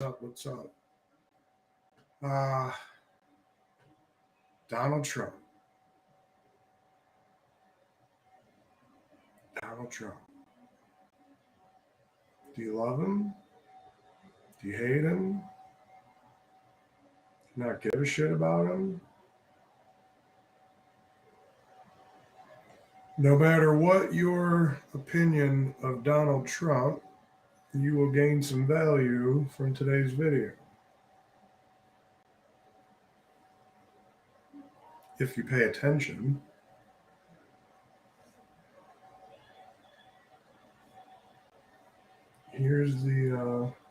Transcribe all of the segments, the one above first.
up? What's up? Donald Trump. Donald Trump. Do you love him? Do you hate him? Not give a shit about him? No matter what your opinion of Donald Trump, you will gain some value from today's video. If you pay attention. Here's the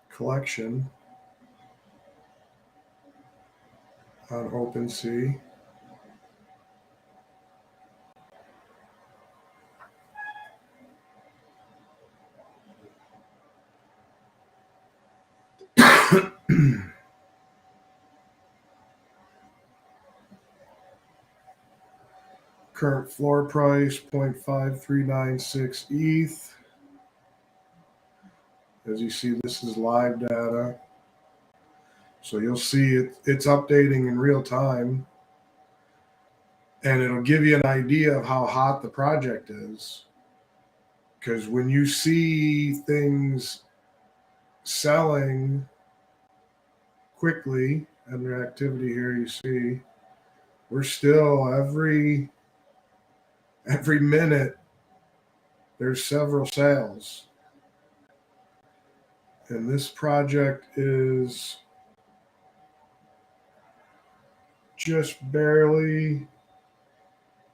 collection on OpenSea. Current floor price 0.5396 ETH. As you see, this is live data. So you'll see it's updating in real time. And it'll give you an idea of how hot the project is. Because when you see things selling quickly, under activity here, you see we're still every minute there's several sales. And this project is just barely,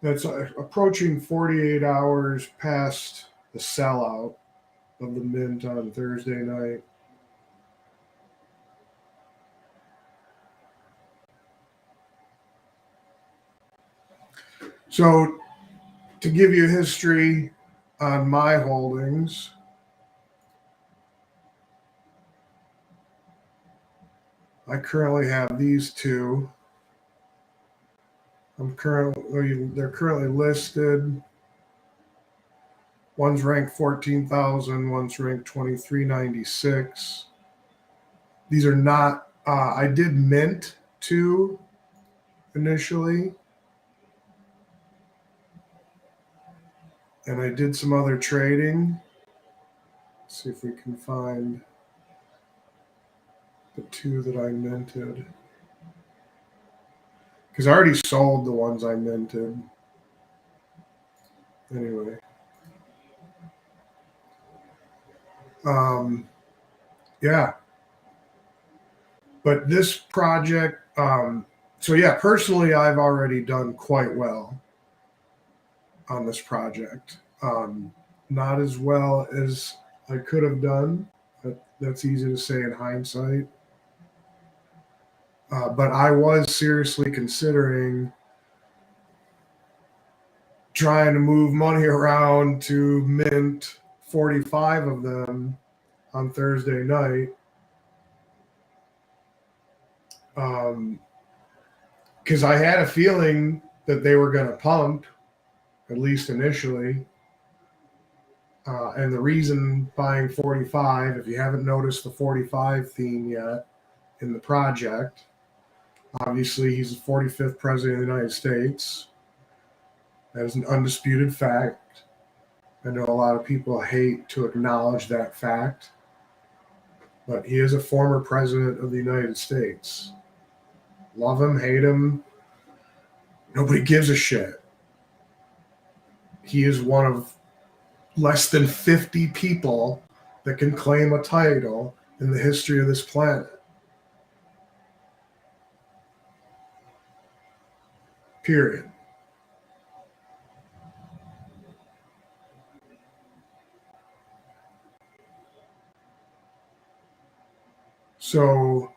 that's approaching 48 hours past the sellout of the mint on Thursday night. So to give you history on my holdings, I currently have these two. They're currently listed. One's ranked 14,000, one's ranked 2396. These are not, I did mint two initially. And I did some other trading. Let's see if we can find the two that I minted. Because I already sold the ones I minted. Anyway. Yeah. But this project, so yeah, personally, I've already done quite well on this project. Not as well as I could have done. That's easy to say in hindsight. But I was seriously considering trying to move money around to mint 45 of them on Thursday night. Because I had a feeling that they were going to pump, at least initially. And the reason buying 45, if you haven't noticed the 45 theme yet in the project, obviously he's the 45th president of the United States. That is an undisputed fact. I know a lot of people hate to acknowledge that fact, but he is a former president of the United States. Love him, hate him, nobody gives a shit. He is one of less than 50 people that can claim a title in the history of this planet. Period. So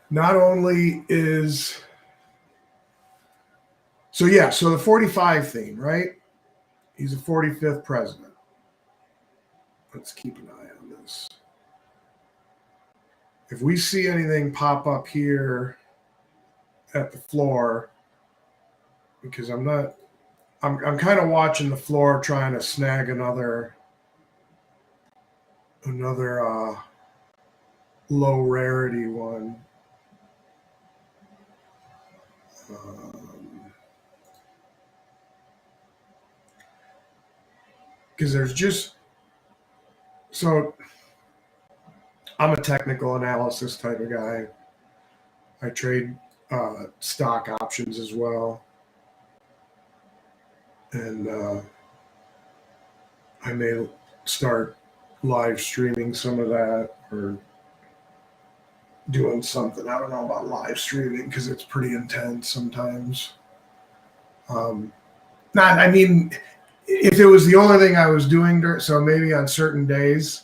not only is, so the 45 theme, right? He's the 45th president. Let's keep an eye on this. if we see anything pop up here at the floor, because I'm kind of watching the floor, trying to snag another low rarity one. Because there's just, so I'm a technical analysis type of guy. I trade stock options as well. And I may start live streaming some of that, or doing something. I don't know about live streaming because it's pretty intense sometimes. I mean, if it was the only thing I was doing, so maybe on certain days,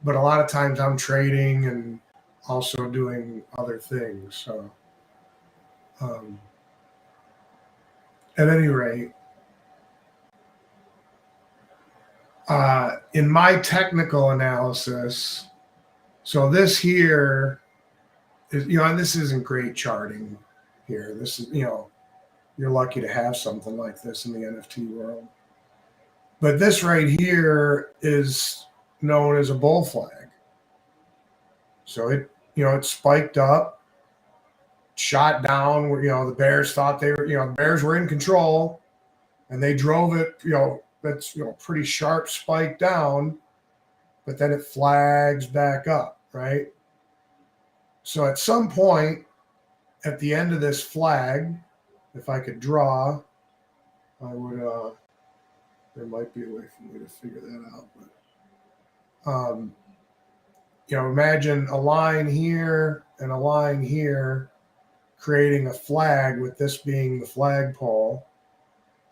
but a lot of times I'm trading and also doing other things. So, at any rate, in my technical analysis, so this here is, and this isn't great charting here. This is, you're lucky to have something like this in the NFT world. But this right here is known as a bull flag. So it spiked up, shot down where, the bears thought they were, the bears were in control, and they drove it, that's, pretty sharp spike down, but then it flags back up, right? So at some point at the end of this flag, if I could draw, I would, there might be a way for me to figure that out, but, imagine a line here and a line here creating a flag, with this being the flagpole.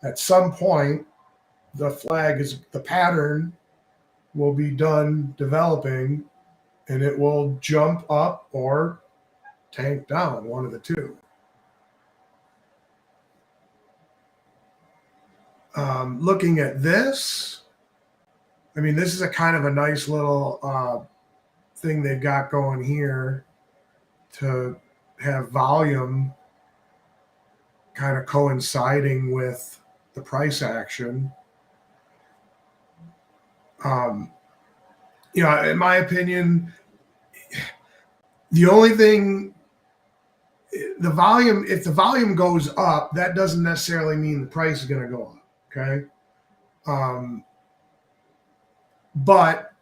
At some point, the pattern will be done developing, and it will jump up or tank down, one of the two. Looking at this, I mean, this is a kind of a nice little thing they've got going here to have volume kind of coinciding with the price action. In my opinion, the only thing, the volume, if the volume goes up, that doesn't necessarily mean the price is going to go up. Okay. But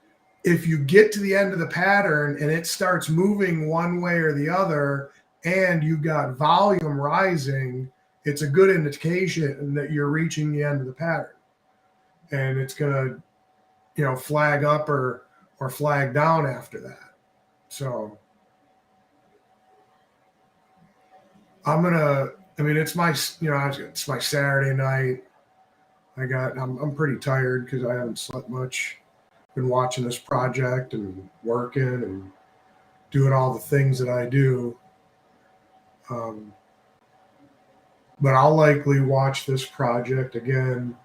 if you get to the end of the pattern and it starts moving one way or the other, and you got volume rising, it's a good indication that you're reaching the end of the pattern, and it's going to, flag up or flag down after that. So it's my, it's my Saturday night. I'm pretty tired because I haven't slept much. Been watching this project and working and doing all the things that I do. But I'll likely watch this project again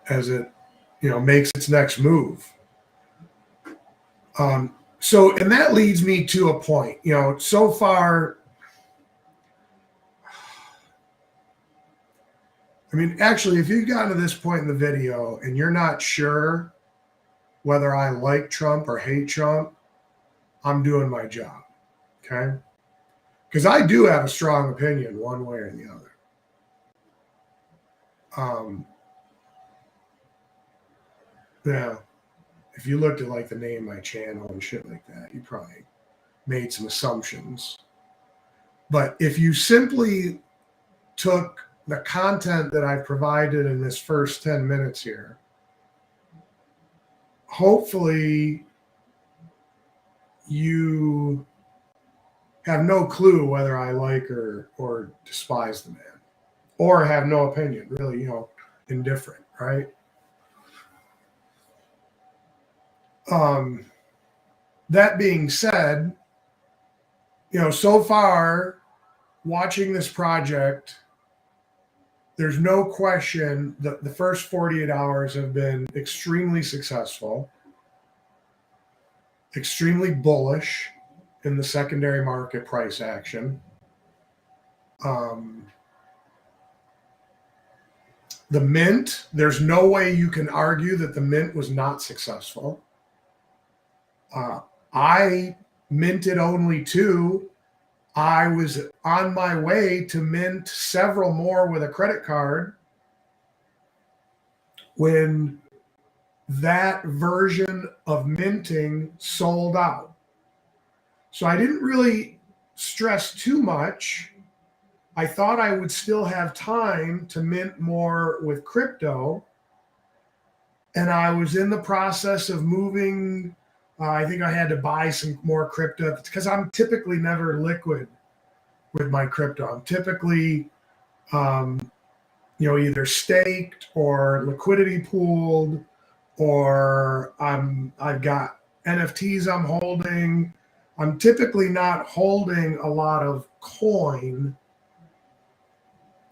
as it, makes its next move. So, and that leads me to a point, so far, I mean, actually, if you've gotten to this point in the video and you're not sure whether I like Trump or hate Trump, I'm doing my job, okay? Because I do have a strong opinion one way or the other. Yeah, if you looked at like the name of my channel and shit like that, you probably made some assumptions. But if you simply took the content that I provided in this first 10 minutes here, hopefully you have no clue whether I like or despise the man, or have no opinion, really, indifferent, right? That being said, so far watching this project, there's no question that the first 48 hours have been extremely successful. extremely bullish in the secondary market price action. The mint, there's no way you can argue that the mint was not successful. I minted only 2. I was on my way to mint several more with a credit card when that version of minting sold out. So I didn't really stress too much. I thought I would still have time to mint more with crypto. And I was in the process of moving. I think I had to buy some more crypto because I'm typically never liquid with my crypto. I'm typically, either staked or liquidity pooled, or I've got NFTs I'm holding. I'm typically not holding a lot of coin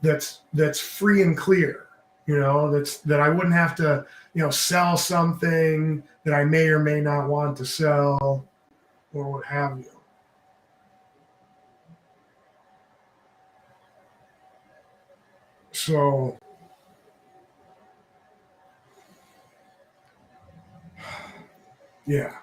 that's free and clear. That I wouldn't have to, sell something that I may or may not want to sell or what have you. So, yeah.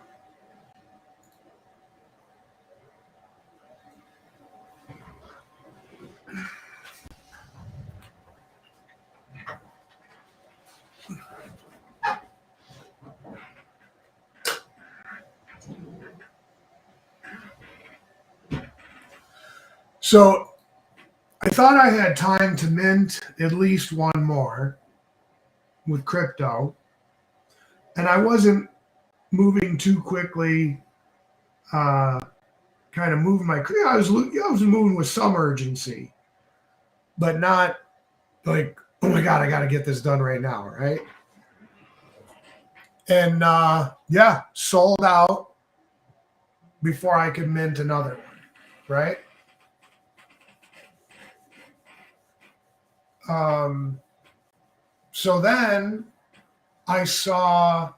So I thought I had time to mint at least one more with crypto, and I wasn't moving too quickly. Kind of moving I was moving with some urgency, but not like, oh my god, I got to get this done right now, right? And sold out before I could mint another one, right? So then I saw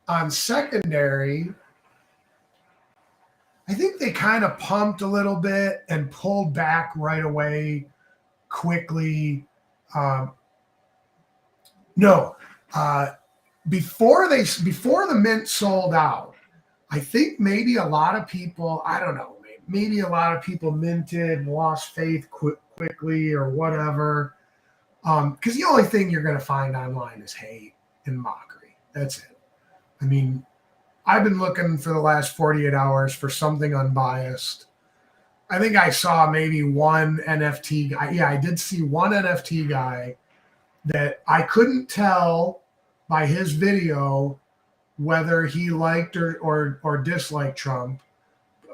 on secondary, I think they kind of pumped a little bit and pulled back right away quickly. Before the mint sold out, I think maybe a lot of people, I don't know, maybe a lot of people minted and lost faith quickly or whatever. Because the only thing you're going to find online is hate and mockery. That's it. I mean, I've been looking for the last 48 hours for something unbiased. I think I saw maybe one NFT guy. Yeah, I did see one NFT guy that I couldn't tell by his video whether he liked or disliked Trump,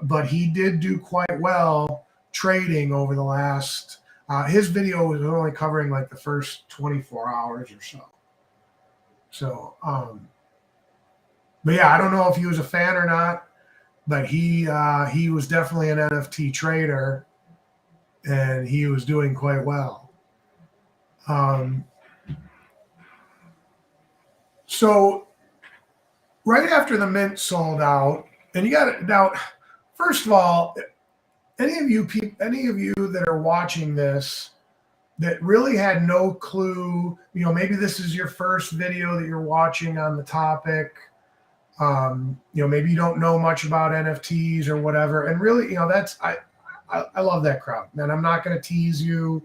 but he did do quite well trading over the last. His video was only covering like the first 24 hours or so. So, but yeah, I don't know if he was a fan or not, but he was definitely an NFT trader, and he was doing quite well. So right after the mint sold out, and you got it now. First of all, any of you that are watching this that really had no clue, maybe this is your first video that you're watching on the topic. Maybe you don't know much about NFTs or whatever, and really, that's I love that crowd, man. I'm not going to tease you,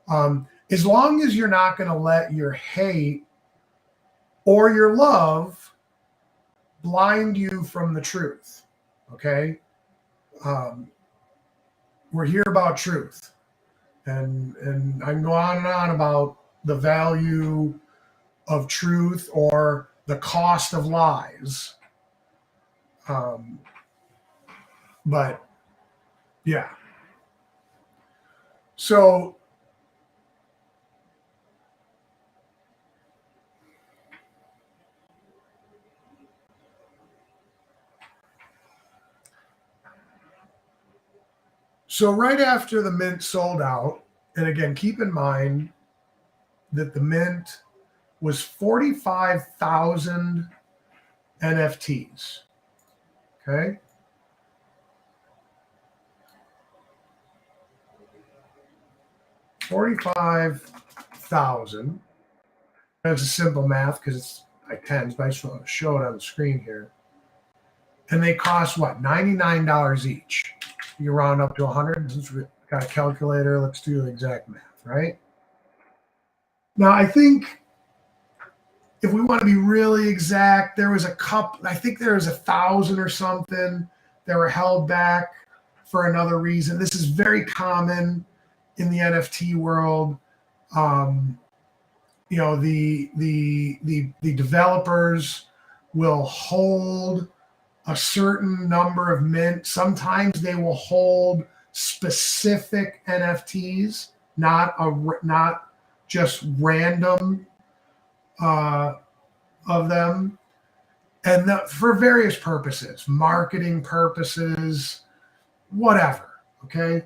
as long as you're not going to let your hate or your love blind you from the truth. Okay, we're here about truth, and I can go on and on about the value of truth or the cost of lies. But yeah. So right after the mint sold out, and again, keep in mind that the mint was 45,000 NFTs. Okay. $45,000. That's a simple math because it's like tens, but I just want to show it on the screen here. And they cost what? $99 each. You round up to 100. Got a calculator. Let's do the exact math, right? Now, I think if we want to be really exact, there was a couple, I think there was 1,000 or something that were held back for another reason. This is very common in the NFT world. The developers will hold a certain number of mint. Sometimes they will hold specific NFTs, not just random of them, and for various purposes, marketing purposes, whatever. Okay.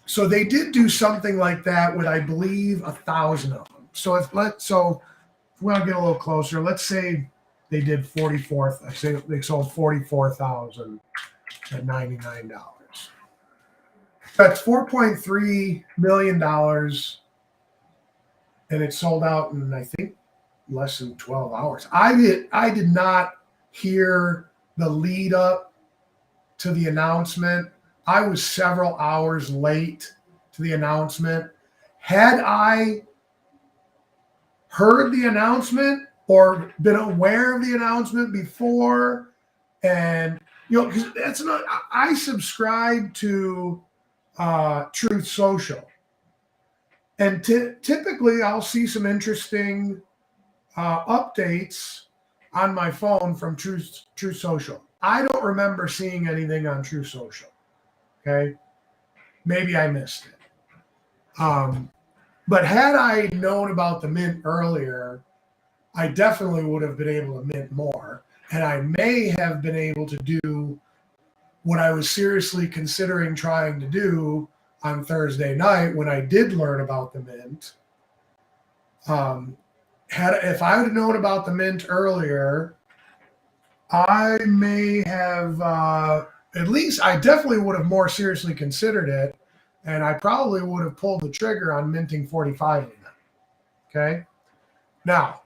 So they did do something like that with, I believe, 1,000 of them. So if we want to get a little closer, let's say they did 44. I say they sold 44,000 at $99. That's $4.3 million, and it sold out in, I think, less than 12 hours. I did not hear the lead up to the announcement. I was several hours late to the announcement. Had I heard the announcement or been aware of the announcement before, and because that's not, I subscribe to Truth Social, and typically I'll see some interesting updates on my phone from Truth Social. I don't remember seeing anything on Truth Social. Okay, maybe I missed it. But had I known about the mint earlier, I definitely would have been able to mint more. And I may have been able to do what I was seriously considering trying to do on Thursday night when I did learn about the mint. If I would have known about the mint earlier, I may have at least, I definitely would have more seriously considered it, and I probably would have pulled the trigger on minting 45 of them. Okay. Now,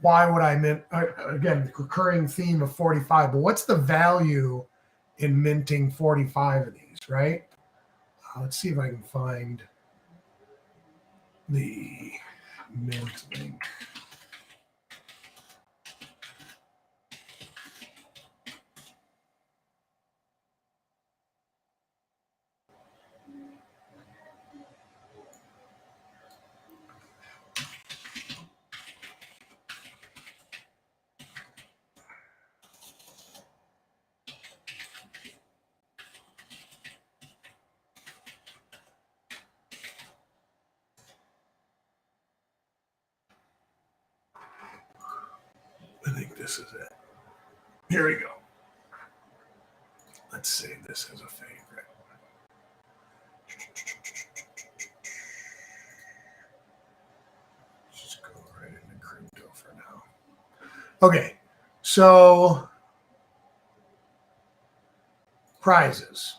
why would I mint? Again, the recurring theme of 45, but what's the value in minting 45 of these, right? Let's see if I can find the mint link. I think this is it. Here we go. Let's save this as a favorite. Just go right into crypto for now. Okay, so prizes.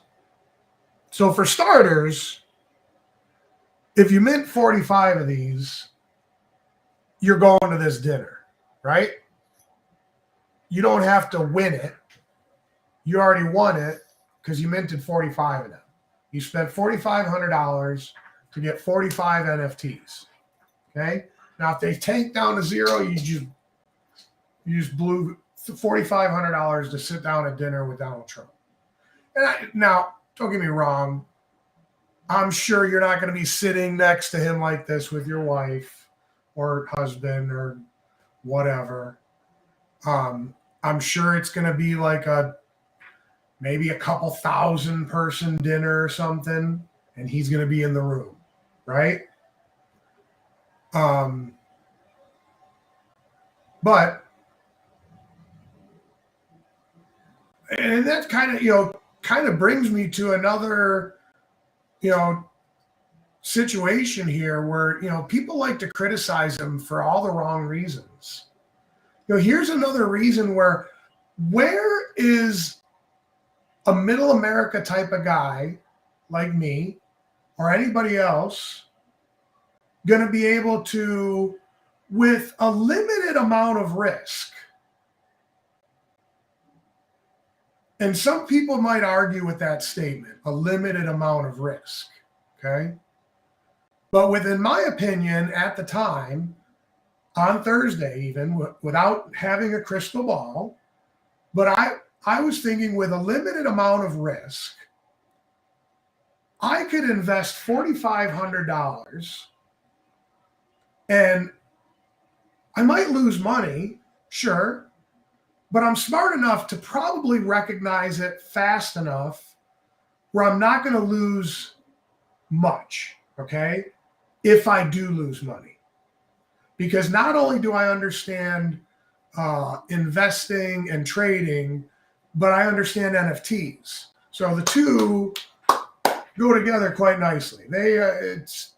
So for starters, if you mint 45 of these, you're going to this dinner, right? You don't have to win it. You already won it because you minted 45 of them. You spent $4,500 to get 45 NFTs. Okay. Now, if they take down to zero, you just blew $4,500 to sit down at dinner with Donald Trump. And now, don't get me wrong. I'm sure you're not going to be sitting next to him like this with your wife or husband or whatever. I'm sure it's going to be like maybe a couple thousand person dinner or something, and he's going to be in the room, right? But, and that kind of brings me to another, situation here where, people like to criticize him for all the wrong reasons. Here's another reason where is a middle America type of guy like me or anybody else going to be able to, with a limited amount of risk? And some people might argue with that statement, a limited amount of risk, okay? But within my opinion, at the time, on Thursday even, without having a crystal ball, but I was thinking with a limited amount of risk, I could invest $4,500 and I might lose money, sure, but I'm smart enough to probably recognize it fast enough where I'm not going to lose much, okay, if I do lose money. Because not only do I understand investing and trading, but I understand NFTs. So the two go together quite nicely. It's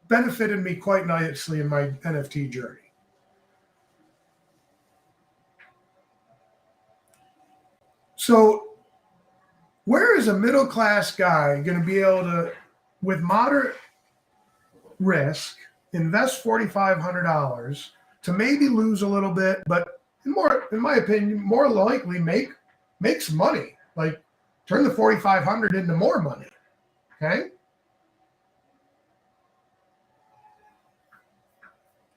benefited me quite nicely in my NFT journey. So where is a middle-class guy going to be able to, with moderate risk, invest $4,500 to maybe lose a little bit, but in my opinion, more likely make some money, like turn the 4,500 into more money, okay?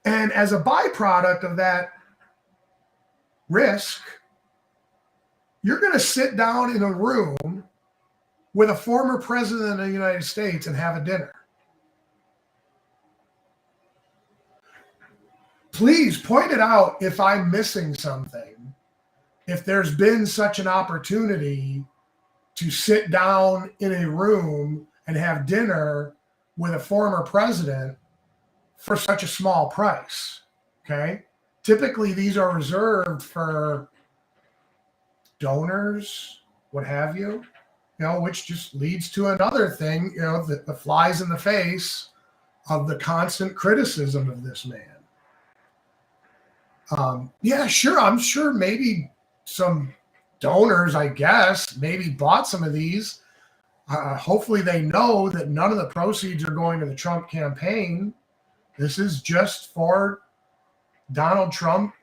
And as a byproduct of that risk, you're going to sit down in a room with a former president of the United States and have a dinner. Please point it out if I'm missing something. If there's been such an opportunity to sit down in a room and have dinner with a former president for such a small price, okay? Typically, these are reserved for donors, what have you, which just leads to another thing, the flies in the face of the constant criticism of this man. Yeah, sure. I'm sure maybe some donors, I guess, maybe bought some of these. Hopefully they know that none of the proceeds are going to the Trump campaign. This is just for Donald Trump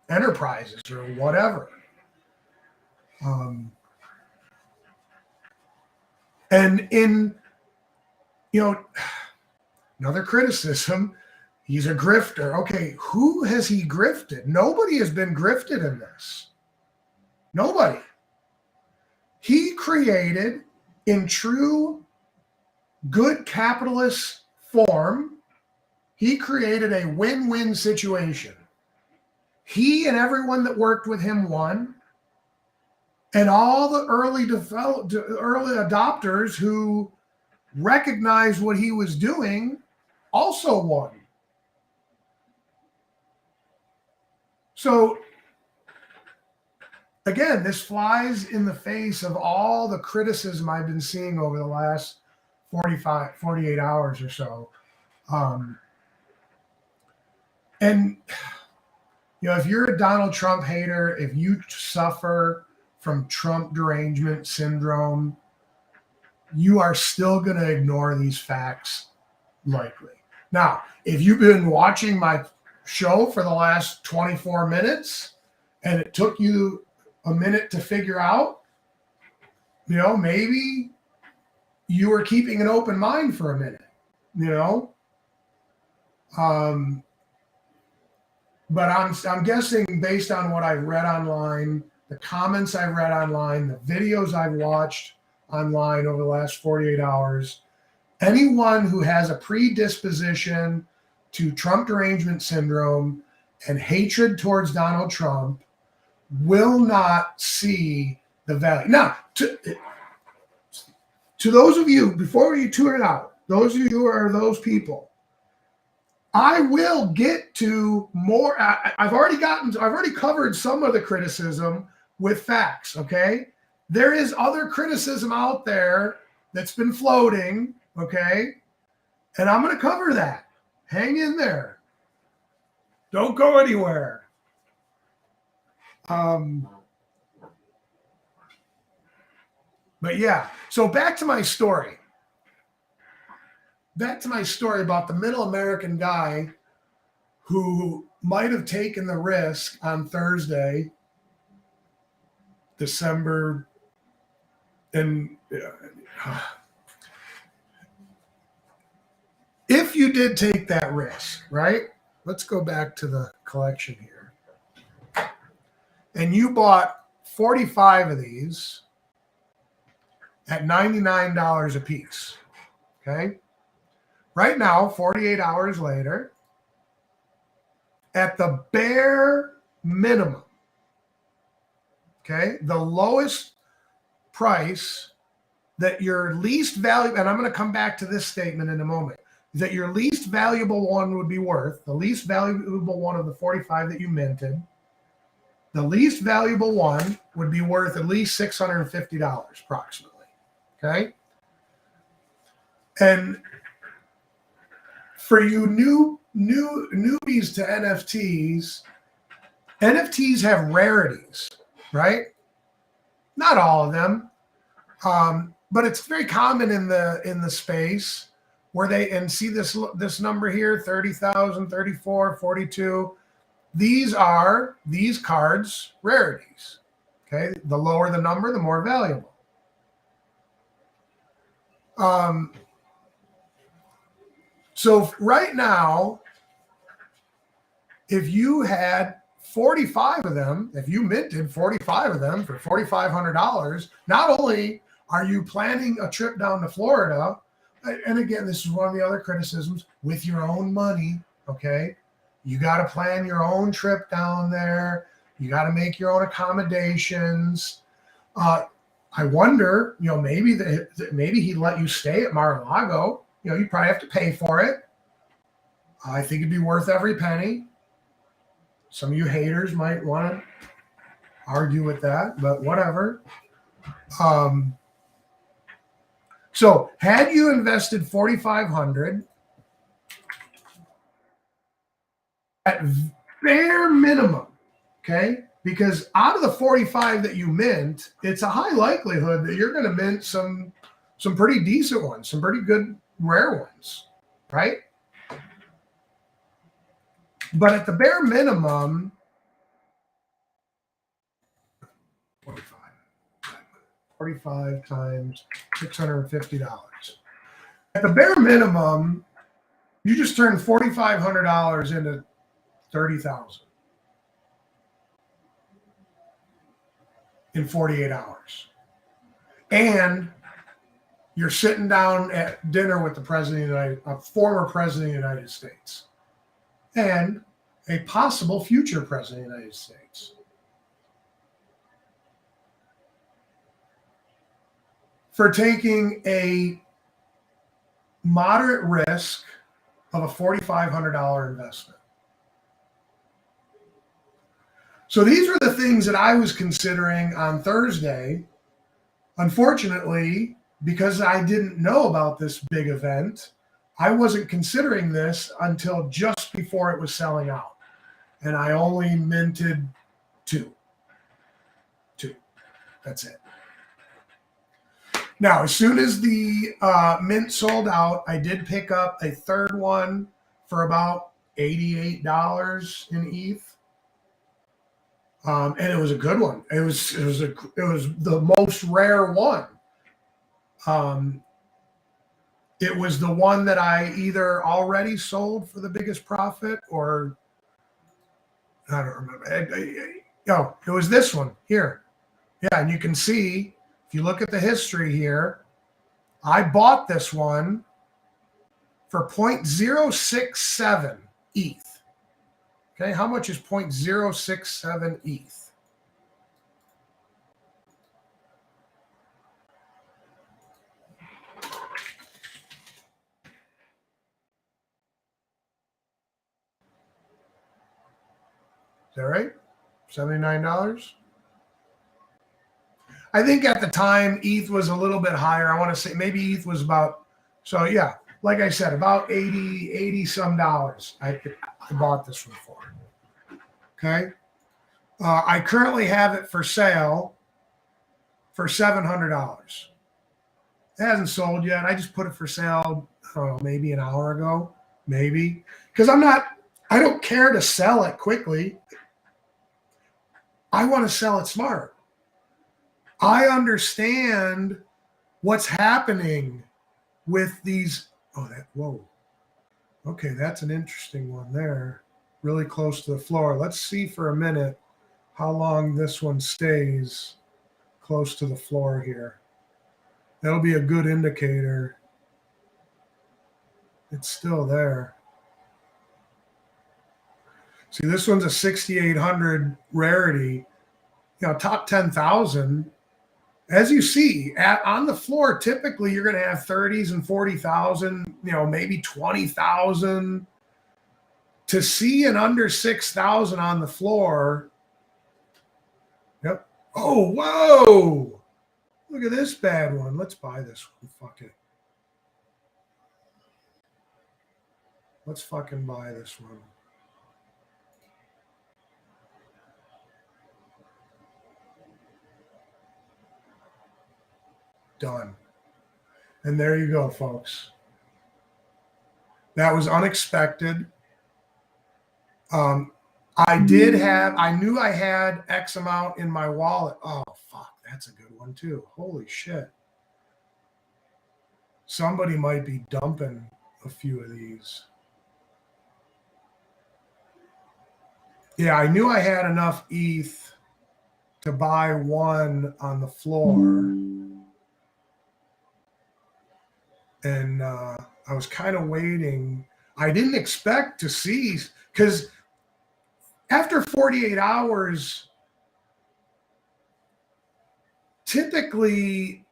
enterprises or whatever. And in, another criticism, he's a grifter. Okay, who has he grifted? Nobody has been grifted in this. Nobody. He created, in true good capitalist form, he created a win-win situation. He and everyone that worked with him won, and all the early adopters who recognized what he was doing also won. So again, this flies in the face of all the criticism I've been seeing over the last 48 hours or so. And, if you're a Donald Trump hater, if you suffer from Trump derangement syndrome, you are still going to ignore these facts likely. Now, if you've been watching my show for the last 24 minutes and it took you a minute to figure out, maybe you were keeping an open mind for a minute, but I'm guessing based on what I read online, the comments I read online, the videos I've watched online over the last 48 hours, anyone who has a predisposition to Trump derangement syndrome and hatred towards Donald Trump will not see the value. Now, to those of you, before you tune it out, those of you who are those people, I will get to more. I've already covered some of the criticism with facts, okay? There is other criticism out there that's been floating, okay? And I'm going to cover that. Hang in there. Don't go anywhere. But yeah, so back to my story. Back to my story about the middle American guy who might have taken the risk on Thursday, December, and if you did take that risk, right? Let's go back to the collection here. And you bought 45 of these at $99 a piece, okay? Right now, 48 hours later, at the bare minimum, okay, the lowest price that your least valuable, and I'm going to come back to this statement in a moment, that your least valuable one would be worth, the least valuable one of the 45 that you minted, the least valuable one would be worth at least $650 approximately, okay? And for you newbies to NFTs, NFTs have rarities, right? Not all of them, but it's very common in the space where they, and see this number here, 30,000, 34, 42. These cards rarities. Okay, the lower the number, the more valuable. So right now, if you had 45 of them, if you minted 45 of them for $4,500, not only are you planning a trip down to Florida, and again, this is one of the other criticisms, with your own money, okay? You got to plan your own trip down there. You got to make your own accommodations. I wonder, maybe he'd let you stay at Mar-a-Lago. You probably have to pay for it. I think it'd be worth every penny. Some of you haters might want to argue with that, but whatever. So had you invested $4,500 at bare minimum, okay? Because out of the 45 that you mint, it's a high likelihood that you're going to mint some pretty decent ones, some pretty good rare ones, right? But at the bare minimum, 45 times $650. At the bare minimum, you just turned $4,500 into $30,000 in 48 hours. And you're sitting down at dinner with the a former president of the United States, and a possible future president of the United States. For taking a moderate risk of a $4,500 investment. So these were the things that I was considering on Thursday. Unfortunately, because I didn't know about this big event, I wasn't considering this until just before it was selling out. And I only minted two. That's it. Now, as soon as the mint sold out, I did pick up a third one for about $88 in ETH. And it was a good one. It was the most rare one. It was the one that I either already sold for the biggest profit, or I don't remember. It was this one here. Yeah, and you can see, if you look at the history here, I bought this one for 0.067 ETH. Okay, how much is 0.067 ETH? Is that right? $79? I think at the time ETH was a little bit higher. I want to say maybe ETH was about, so yeah, like I said, about 80 some dollars I bought this one for. Okay. I currently have it for sale for $700. It hasn't sold yet. I just put it for sale, I don't know, maybe an hour ago, maybe. Because I don't care to sell it quickly. I want to sell it smart. I understand what's happening with these. Whoa. Okay, that's an interesting one there. Really close to the floor. Let's see for a minute how long this one stays close to the floor here. That'll be a good indicator. It's still there. See, this one's a 6,800 rarity, top 10,000. As you see, on the floor, typically you're going to have 30s and 40,000, maybe 20,000. To see an under 6,000 on the floor. Yep. Oh, whoa. Look at this bad one. Let's buy this one. Fuck it. Let's fucking buy this one. Done. And there you go, folks. That was unexpected. I knew I had X amount in my wallet. Oh, fuck. That's a good one, too. Holy shit. Somebody might be dumping a few of these. Yeah, I knew I had enough ETH to buy one on the floor. And I was kind of waiting. I didn't expect to see, because after 48 hours, typically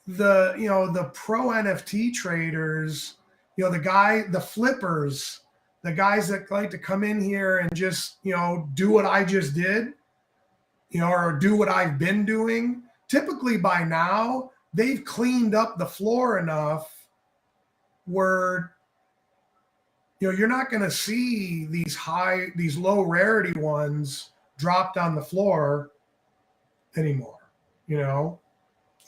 the pro NFT traders, the flippers, the guys that like to come in here and just, do what I just did, or do what I've been doing. Typically by now, they've cleaned up the floor enough where, you're not going to see these low rarity ones dropped on the floor anymore,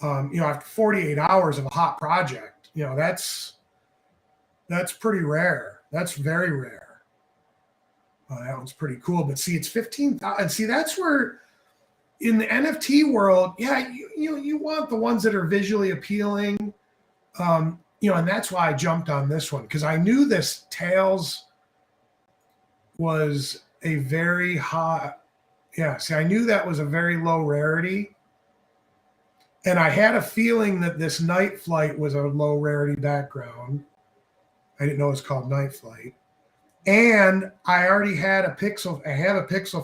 after 48 hours of a hot project, that's pretty rare. That's very rare. That one's pretty cool. But see, it's 15,000. See, that's where in the NFT world, yeah, you want the ones that are visually appealing. And that's why I jumped on this one, because I knew this Tails was a very hot. Yeah, see, I knew that was a very low rarity. And I had a feeling that this Night Flight was a low rarity background. I didn't know it was called Night Flight. And I already had a pixel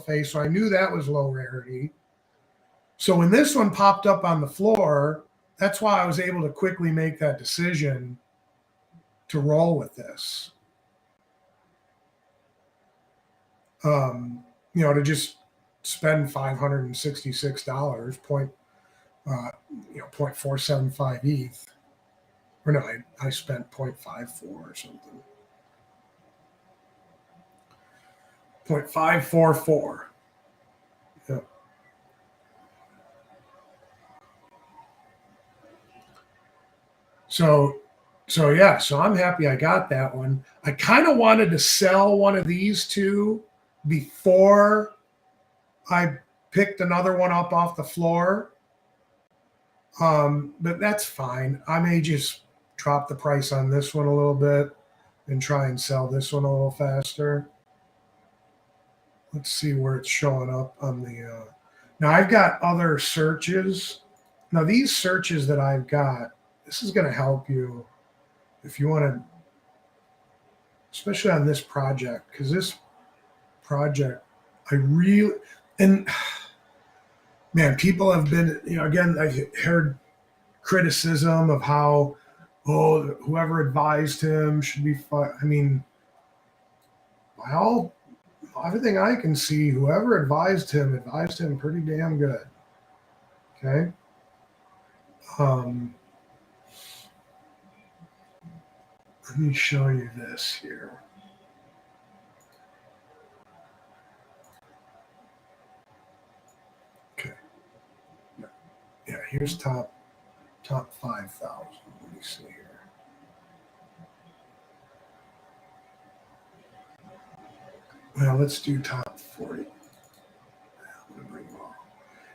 face, so I knew that was low rarity. So when this one popped up on the floor, that's why I was able to quickly make that decision to roll with this. To just spend $566, 0.475 ETH. Or no, I spent 0.54 or something. 0.544. Yep. So I'm happy I got that one. I kind of wanted to sell one of these two before I picked another one up off the floor. But that's fine. I may just drop the price on this one a little bit and try and sell this one a little faster. Let's see where it's showing up on the. Now I've got other searches. Now these searches that I've got, this is going to help you if you want to, especially on this project, because this project, and man, people have been, again, I've heard criticism of how, whoever advised him should be fired. I mean, well, everything I can see, whoever advised him pretty damn good. Okay. Let me show you this here. here's top 5,000. Let me see here. Well, let's do top 40.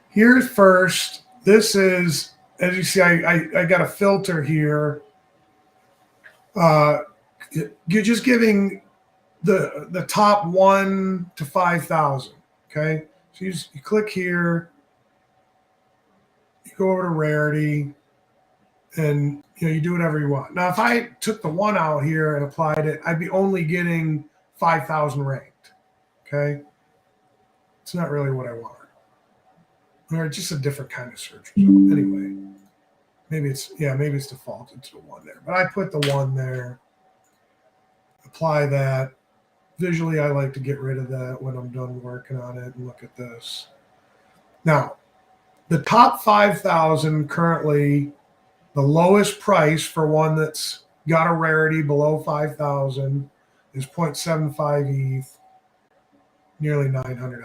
Here's first. This is, as you see, I got a filter here. You're just giving the top 1 to 5,000. Okay, so you click here. You go over to rarity, and you do whatever you want. Now, if I took the 1 out here and applied it, I'd be only getting 5,000 ranked. Okay, it's not really what I want. Or just a different kind of search. So anyway, maybe it's defaulted to 1 there. But I put the 1 there. Apply that. Visually, I like to get rid of that when I'm done working on it and look at this. Now, the top 5,000 currently, the lowest price for one that's got a rarity below 5,000 is 0.75 ETH, nearly $900.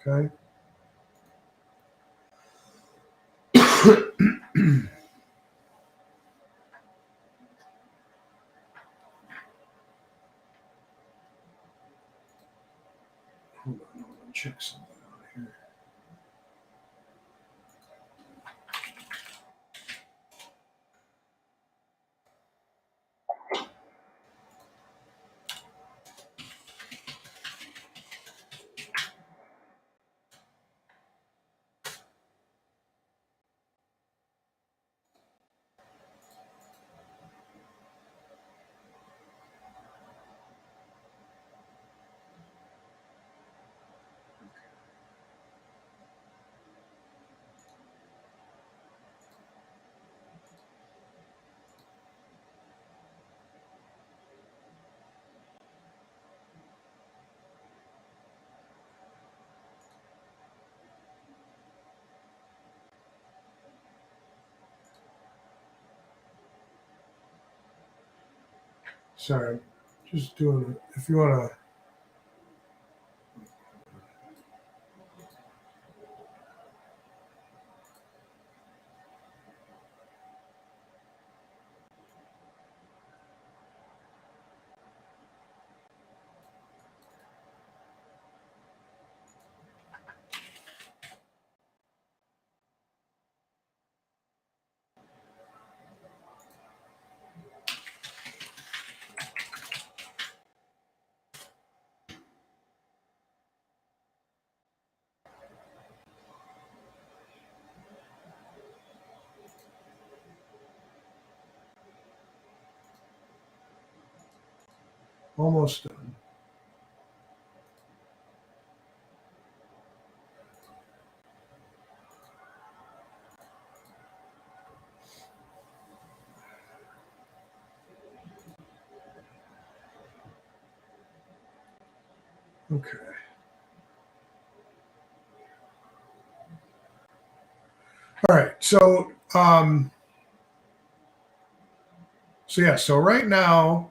Okay. Hold on, I'm gonna check something out here. Sorry, just doing it. If you want to. Almost done. Okay. All right. So so right now,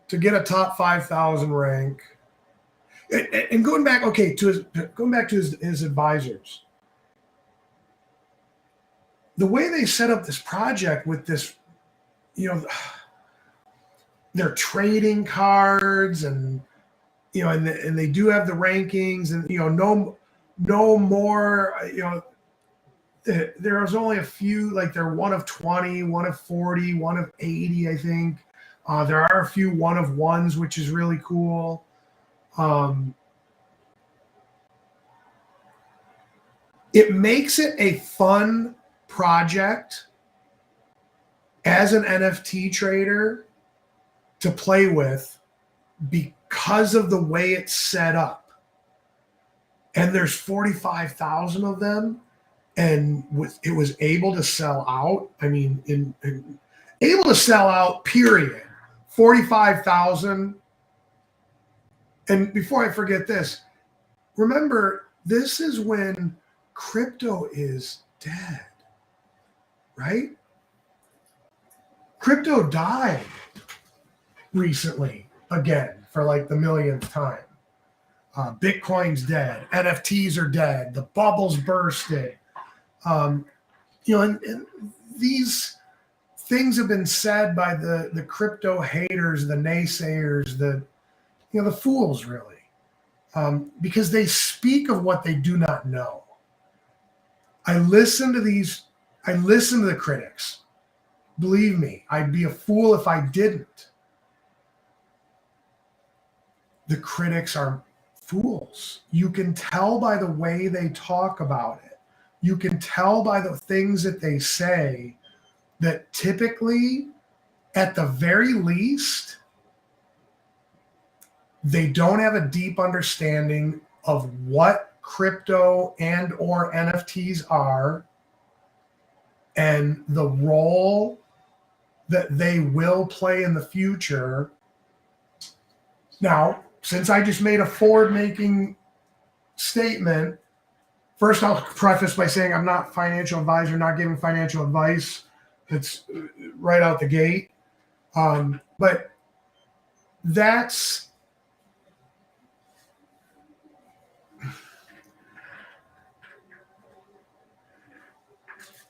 to get a top 5,000 rank, and going back, to his advisors, the way they set up this project with this, their trading cards and and they do have the rankings, and no more, there's only a few, like they're 1 of 20, 1 of 40, 1 of 80, I think. There are a few 1 of 1s, which is really cool. It makes it a fun project as an NFT trader to play with because of the way it's set up. And there's 45,000 of them, and it was able to sell out. I mean, able to sell out, period. 45,000. And before I forget this, remember, this is when crypto is dead, right? Crypto died recently again for like the millionth time. Bitcoin's dead. NFTs are dead. The bubble's bursted. Um, and these things have been said by the crypto haters, the naysayers, the fools, really, because they speak of what they do not know. I listen to the critics. Believe me, I'd be a fool if I didn't. The critics are fools. You can tell by the way they talk about it. You can tell by the things that they say that typically, at the very least, they don't have a deep understanding of what crypto and or NFTs are and the role that they will play in the future. Now, since I just made a forward-making statement, first I'll preface by saying I'm not a financial advisor, not giving financial advice. It's right out the gate. But that's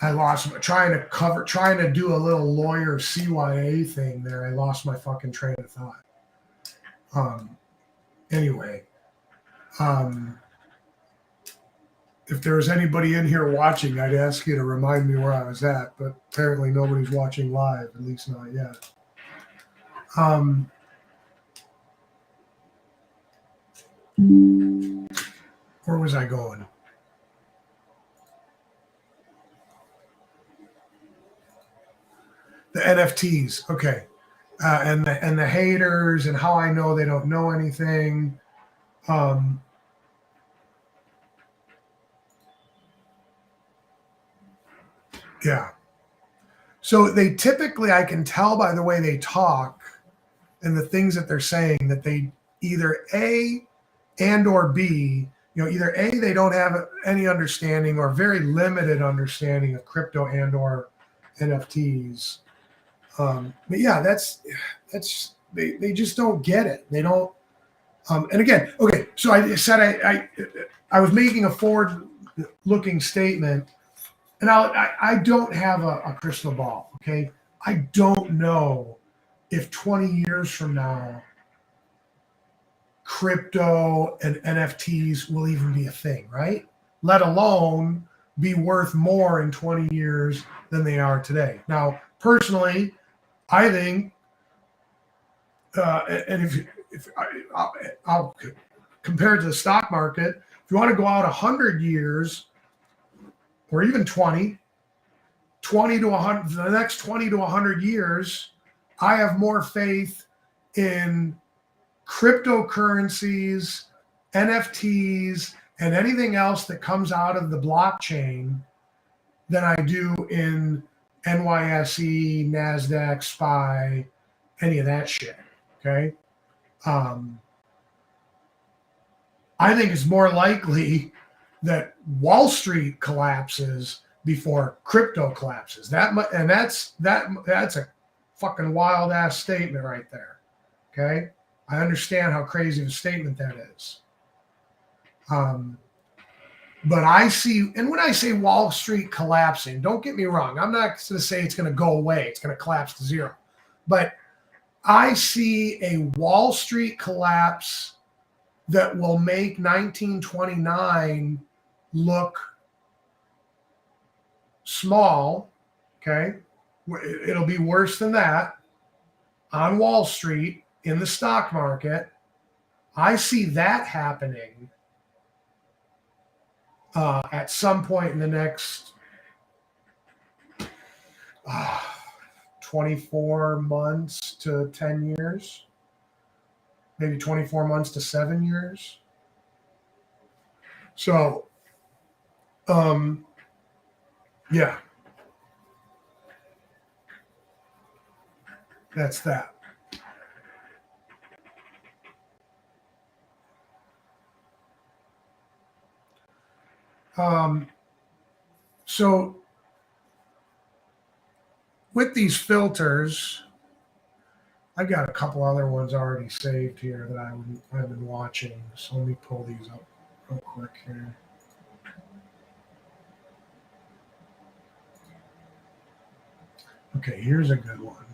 I lost trying to do a little lawyer CYA thing there. I lost my fucking train of thought. Anyway, if there was anybody in here watching, I'd ask you to remind me where I was at, but apparently nobody's watching live, at least not yet. Where was I going? The NFTs, okay, and the haters and how I know they don't know anything. Yeah. So they typically, I can tell by the way they talk and the things that they're saying that they either A and or B, either A, they don't have any understanding or very limited understanding of crypto and or NFTs. But yeah, that's they just don't get it. They don't. And again, okay. So I said I was making a forward-looking statement, and I don't have a crystal ball. Okay, I don't know if 20 years from now, crypto and NFTs will even be a thing, right? Let alone be worth more in 20 years than they are today. Now, personally, I think, and if I'll compare it to the stock market, if you want to go out 100 years or even 20 to 100, the next 20 to 100 years, I have more faith in cryptocurrencies, NFTs, and anything else that comes out of the blockchain than I do in NYSE, NASDAQ, SPY, any of that shit. Okay. I think it's more likely that Wall Street collapses before crypto collapses. That's a fucking wild ass statement right there. Okay. I understand how crazy of a statement that is. But I see, and when I say Wall Street collapsing, don't get me wrong. I'm not going to say it's going to go away. It's going to collapse to zero. But I see a Wall Street collapse that will make 1929 look small. Okay. It'll be worse than that on Wall Street in the stock market. I see that happening at some point in the next 24 months to 10 years, maybe 24 months to 7 years. So, yeah, that's that. So with these filters, I've got a couple other ones already saved here that I've been watching. So let me pull these up real quick here. Okay, here's a good one.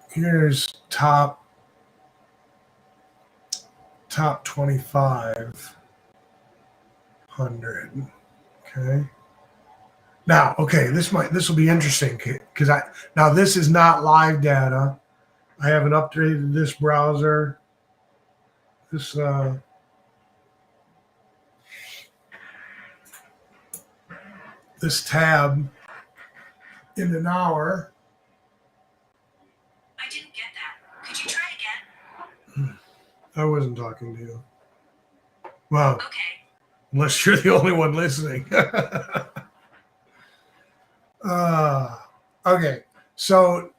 Here's top 2,500. Okay. Now, okay, this will be interesting because now this is not live data. I haven't updated this browser. This tab in an hour. I didn't get that. Could you try again? I wasn't talking to you. Well, okay. Unless you're the only one listening. Okay, so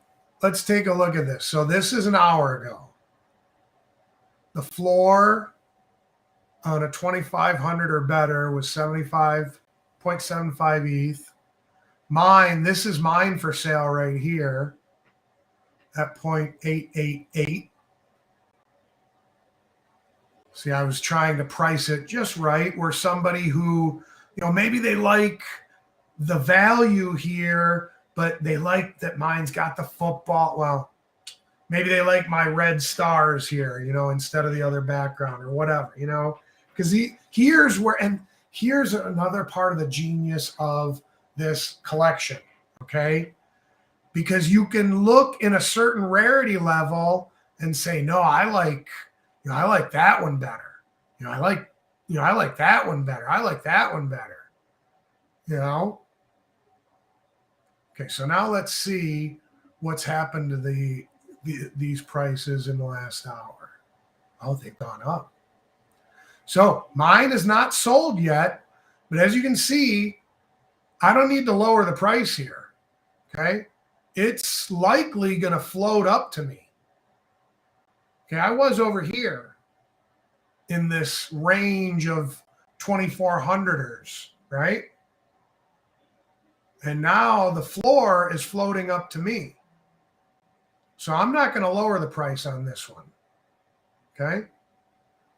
let's take a look at this. So this is an hour ago. The floor on a 2,500 or better was 75.75 ETH. Mine, this is mine for sale right here at 0.888. See, I was trying to price it just right where somebody who, maybe they like the value here, but they like that mine's got the football. Well, maybe they like my red stars here, instead of the other background or whatever, because here's another part of the genius of this collection. Okay. Because you can look in a certain rarity level and say, no, I like that one better. I like that one better. I like that one better. Okay, so now let's see what's happened to these prices in the last hour. Oh, they've gone up. So mine is not sold yet, but as you can see, I don't need to lower the price here. Okay, it's likely going to float up to me. Okay, I was over here in this range of 2,400ers, right? And now the floor is floating up to me. So I'm not going to lower the price on this one. Okay.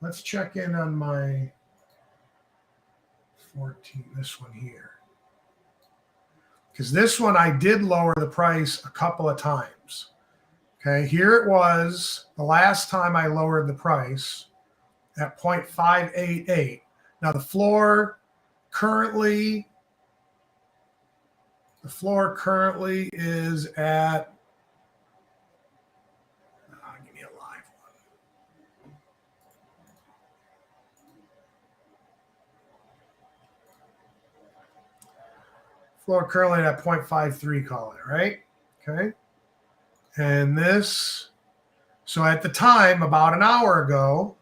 Let's check in on my 14, this one here. Because this one I did lower the price a couple of times. Okay. Here it was the last time I lowered the price at 0.588. Now the floor currently is at, give me a live one. Floor currently at 0.53, call it, right? Okay. And this, so at the time, about an hour ago,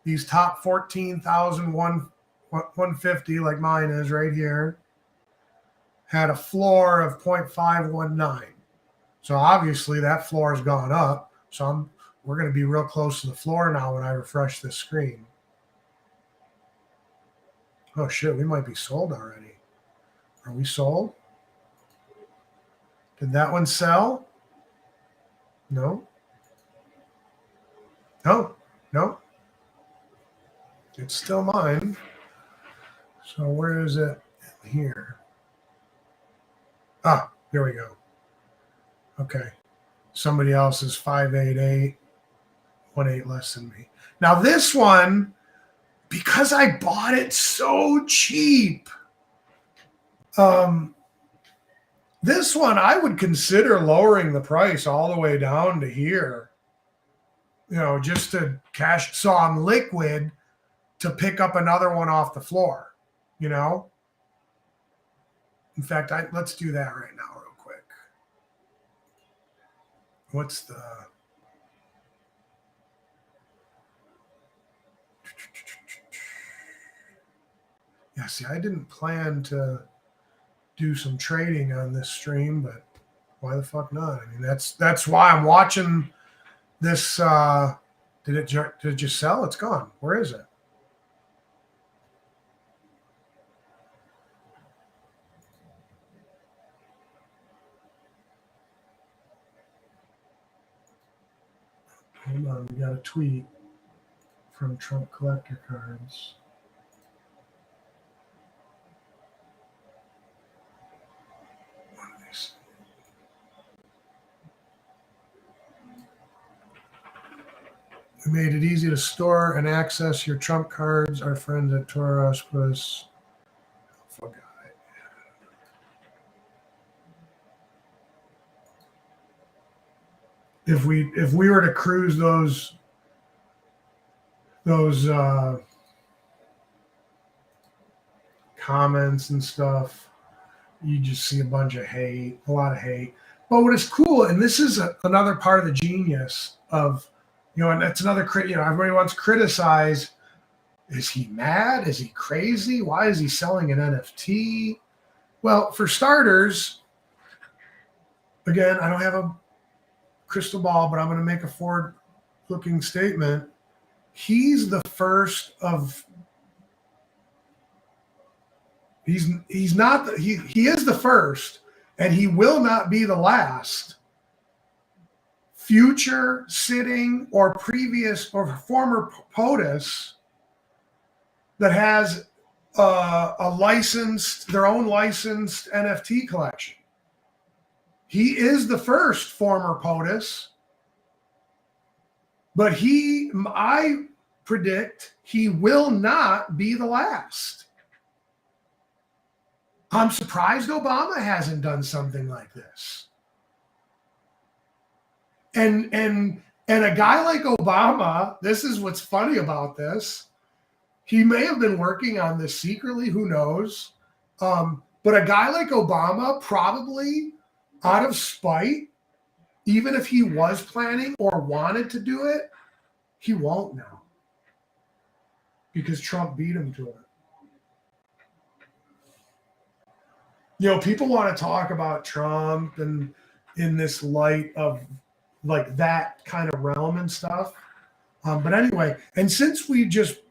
these top 14,150, like mine is right here, had a floor of 0.519. So obviously that floor has gone up. So we're going to be real close to the floor now when I refresh this screen. Oh shit, we might be sold already. Are we sold? Did that one sell? No. No. It's still mine. So where is it? Here. Ah, here we go. Okay. Somebody else is 588, 1.8 less than me. Now this one, because I bought it so cheap, this one I would consider lowering the price all the way down to here, just to cash. So I'm liquid to pick up another one off the floor, In fact, let's do that right now real quick. What's the... Yeah, see, I didn't plan to do some trading on this stream, but why the fuck not? I mean, that's why I'm watching this. Did it just sell? It's gone. Where is it? Hold on, we got a tweet from Trump collector cards. We made it easy to store and access your Trump cards. Our friends at Taurus put us. Forgot. If we were to cruise those comments and stuff, you just see a bunch of hate, a lot of hate. But what is cool, and this is another part of the genius of, and that's another, everybody wants to criticize. Is he mad? Is he crazy? Why is he selling an NFT? Well, for starters, again, I don't have a crystal ball, but I'm going to make a forward-looking statement. He's the first of. He is the first, and he will not be the last future sitting or previous or former POTUS that has their own licensed NFT collection. He is the first former POTUS, but I predict he will not be the last. I'm surprised Obama hasn't done something like this. And a guy like Obama, this is what's funny about this. He may have been working on this secretly, who knows? But a guy like Obama, probably out of spite, even if he was planning or wanted to do it, he won't now. Because Trump beat him to it. People want to talk about Trump and in this light of like that kind of realm and stuff. But anyway, and since we just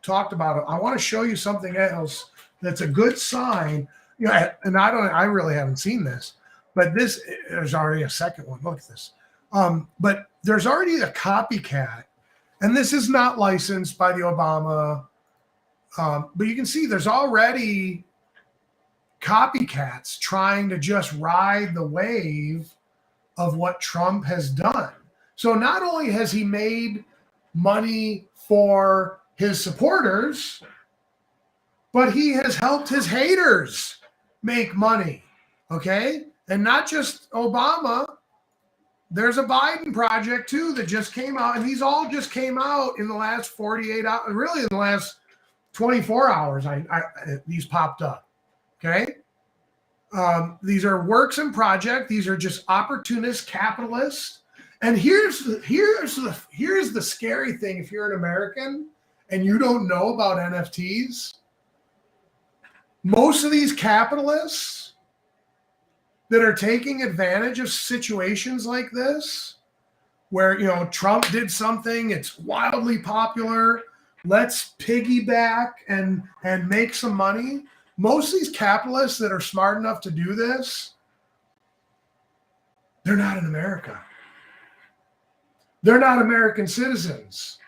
talked about it, I want to show you something else that's a good sign. And I really haven't seen this, but there's already a second one. Look at this. But there's already a copycat, and this is not licensed by the Obama. But you can see there's already copycats trying to just ride the wave of what Trump has done. So not only has he made money for his supporters, but he has helped his haters make money. Okay? And not just Obama. There's a Biden project too that just came out, and these all just came out in the last 48 hours, really in the last 24 hours. These popped up. Okay. These are works in project. These are just opportunist capitalists. And here's the scary thing. If you're an American and you don't know about NFTs, most of these capitalists that are taking advantage of situations like this, where, Trump did something, it's wildly popular, let's piggyback and make some money. Most of these capitalists that are smart enough to do this, they're not in America. They're not American citizens.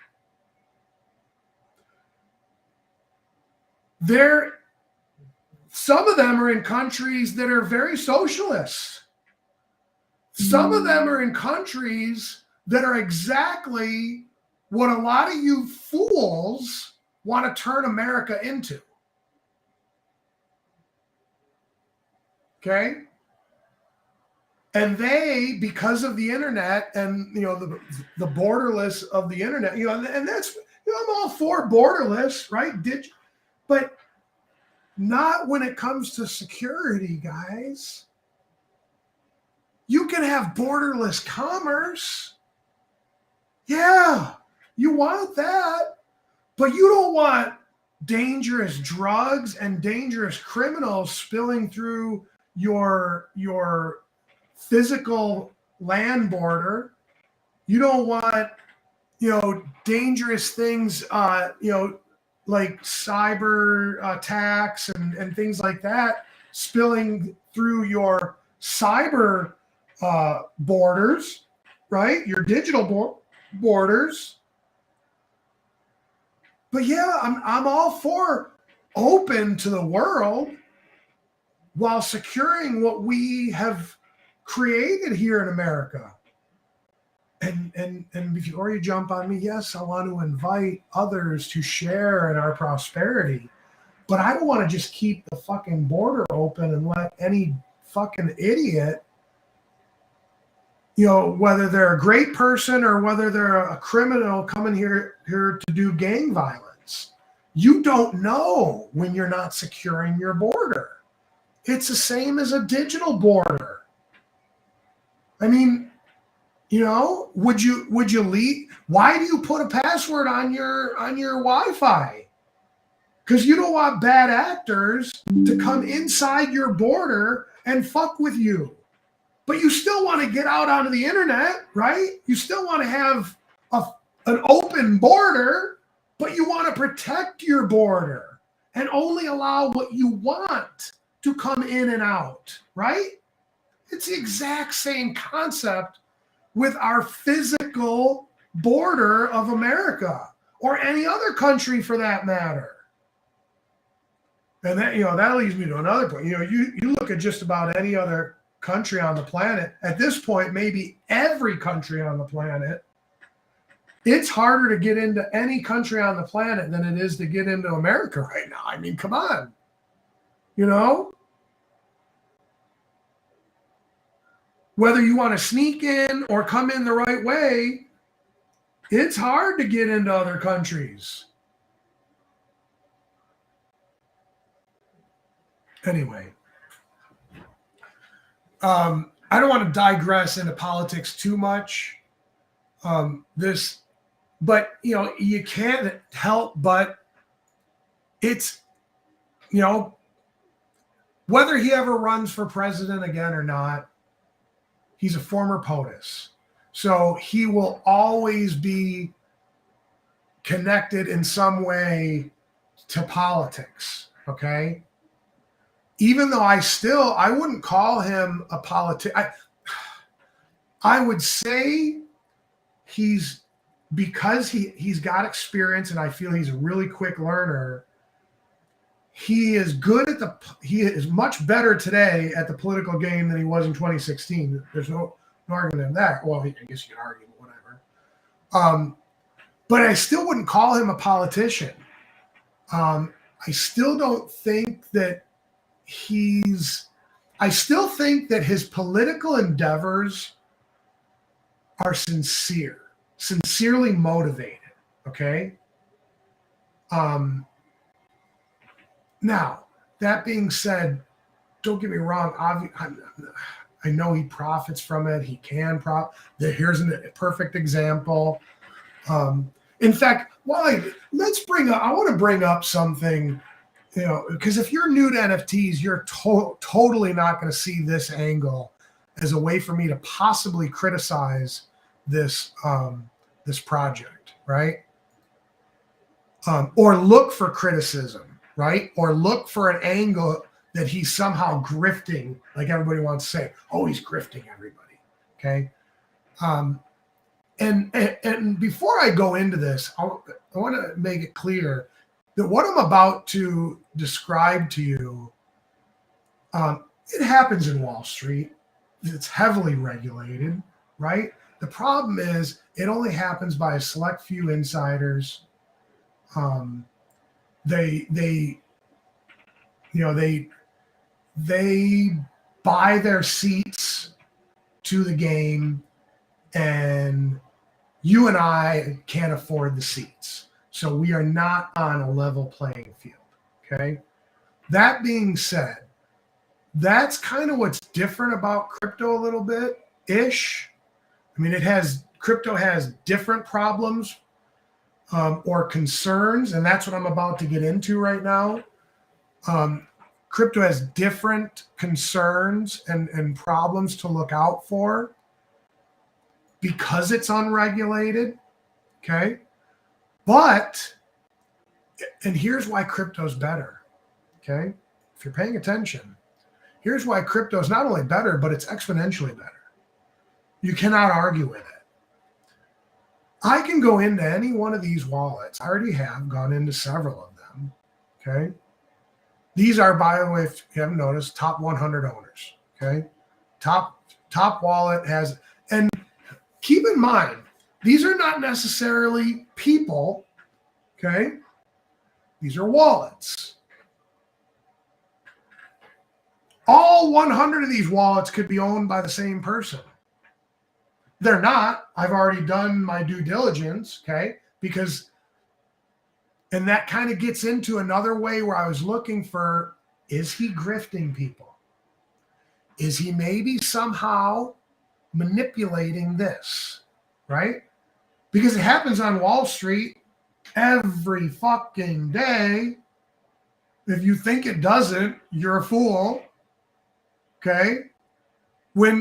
Some of them are in countries that are very socialist. Some of them are in countries that are exactly what a lot of you fools want to turn America into. Okay? And they, because of the internet and, the borderless of the internet, and that's, I'm all for borderless, right? But not when it comes to security, guys. You can have borderless commerce. Yeah, you want that, but you don't want dangerous drugs and dangerous criminals spilling through your physical land border. You don't want, dangerous things, like cyber attacks and things like that spilling through your cyber borders, right? Your digital borders. But yeah, I'm all for open to the world while securing what we have created here in America. and before you jump on me, yes, I want to invite others to share in our prosperity, but I don't want to just keep the fucking border open and let any fucking idiot, whether they're a great person or whether they're a criminal coming here to do gang violence. You don't know when you're not securing your border. It's the same as a digital border. I mean, would you leave? Why do you put a password on your Wi-Fi? Because you don't want bad actors to come inside your border and fuck with you. But you still want to get out onto the internet, right? You still want to have an open border, but you want to protect your border and only allow what you want to come in and out, right? It's the exact same concept with our physical border of America or any other country for that matter. And that leads me to another point. You look at just about any other country on the planet, at this point, maybe every country on the planet, it's harder to get into any country on the planet than it is to get into America right now. I mean, come on. Whether you want to sneak in or come in the right way, it's hard to get into other countries. Anyway, I don't want to digress into politics too much. But you can't help but it's, whether he ever runs for president again or not, he's a former POTUS. So he will always be connected in some way to politics. Okay. Even though I wouldn't call him a politician. I would say because he's got experience and I feel he's a really quick learner. He is much better today at the political game than he was in 2016. There's no argument in that. Well, I guess you can argue, but whatever. But I still wouldn't call him a politician. I still don't think that I still think that his political endeavors are sincerely motivated. Okay. Now, that being said, don't get me wrong. I know he profits from it. He can Here's a perfect example. In fact, I want to bring up something, because if you're new to NFTs, you're totally not going to see this angle as a way for me to possibly criticize this project, right? Or look for criticism, right? Or look for an angle that he's somehow grifting, like everybody wants to say, oh, he's grifting everybody, okay? And before I go into this, I want to make it clear that what I'm about to describe to you, it happens in Wall Street. It's heavily regulated, right? The problem is it only happens by a select few insiders. They buy their seats to the game, and you and I can't afford the seats. So we are not on a level playing field, okay? That being said, that's kind of what's different about crypto a little bit-ish. I mean, crypto has different problems or concerns, and that's what I'm about to get into right now. Crypto has different concerns and problems to look out for because it's unregulated, okay? But, and here's why crypto's better, okay? If you're paying attention, here's why crypto is not only better, but it's exponentially better. You cannot argue with it. I can go into any one of these wallets. I already have gone into several of them, okay? These are, by the way, if you haven't noticed, top 100 owners, okay? Top wallet has, and keep in mind, these are not necessarily people, okay? These are wallets. All 100 of these wallets could be owned by the same person. They're not. I've already done my due diligence, okay? Because, and that kind of gets into another way where I was looking for, is he grifting people? Is he maybe somehow manipulating this, right? Because it happens on Wall Street every fucking day. If you think it doesn't, you're a fool. Okay? When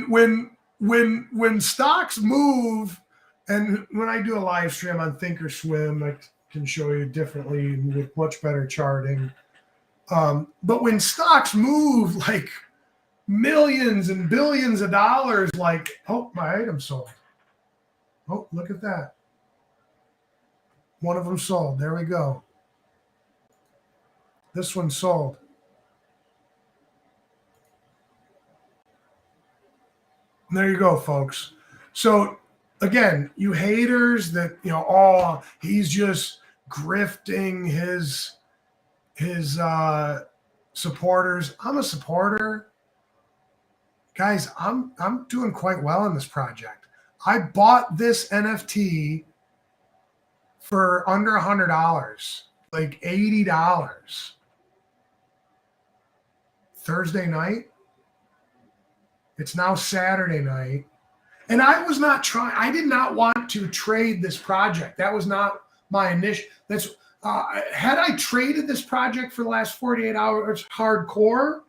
stocks move, and when I do a live stream on Thinkorswim, I can show you differently with much better charting. But when stocks move like millions and billions of dollars, like, oh, my item sold. Oh, look at that. One of them sold. There we go. This one sold. There you go, folks. So again, you haters that, oh, he's just grifting his supporters. I'm a supporter. Guys, I'm doing quite well in this project. I bought this NFT for under $100, like $80. Thursday night. It's now Saturday night. And I was not trying, I did not want to trade this project. That was not my initial, had I traded this project for the last 48 hours hardcore,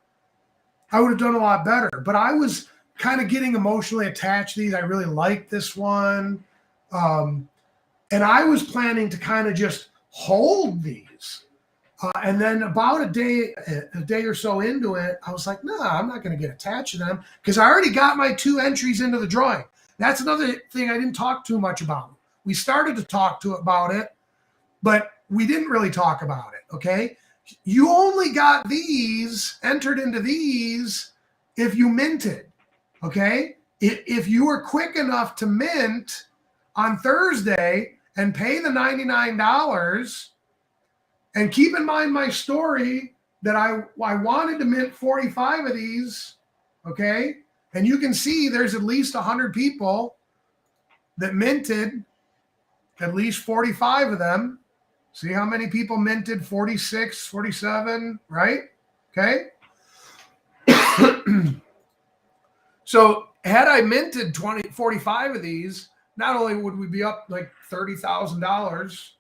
I would have done a lot better. But I was kind of getting emotionally attached to these. I really liked this one. And I was planning to kind of just hold these. And then about a day or so into it, I was like, nah, I'm not going to get attached to them because I already got my 2 entries into the drawing. That's another thing I didn't talk too much about. We started to talk about it, but we didn't really talk about it, okay? You only got these, entered into these, if you minted, okay? If you were quick enough to mint on Thursday and pay the $99, and keep in mind my story that I wanted to mint 45 of these, okay? And you can see there's at least 100 people that minted at least 45 of them. See how many people minted 46, 47, right? Okay. So had I minted 45 of these, not only would we be up like $30,000,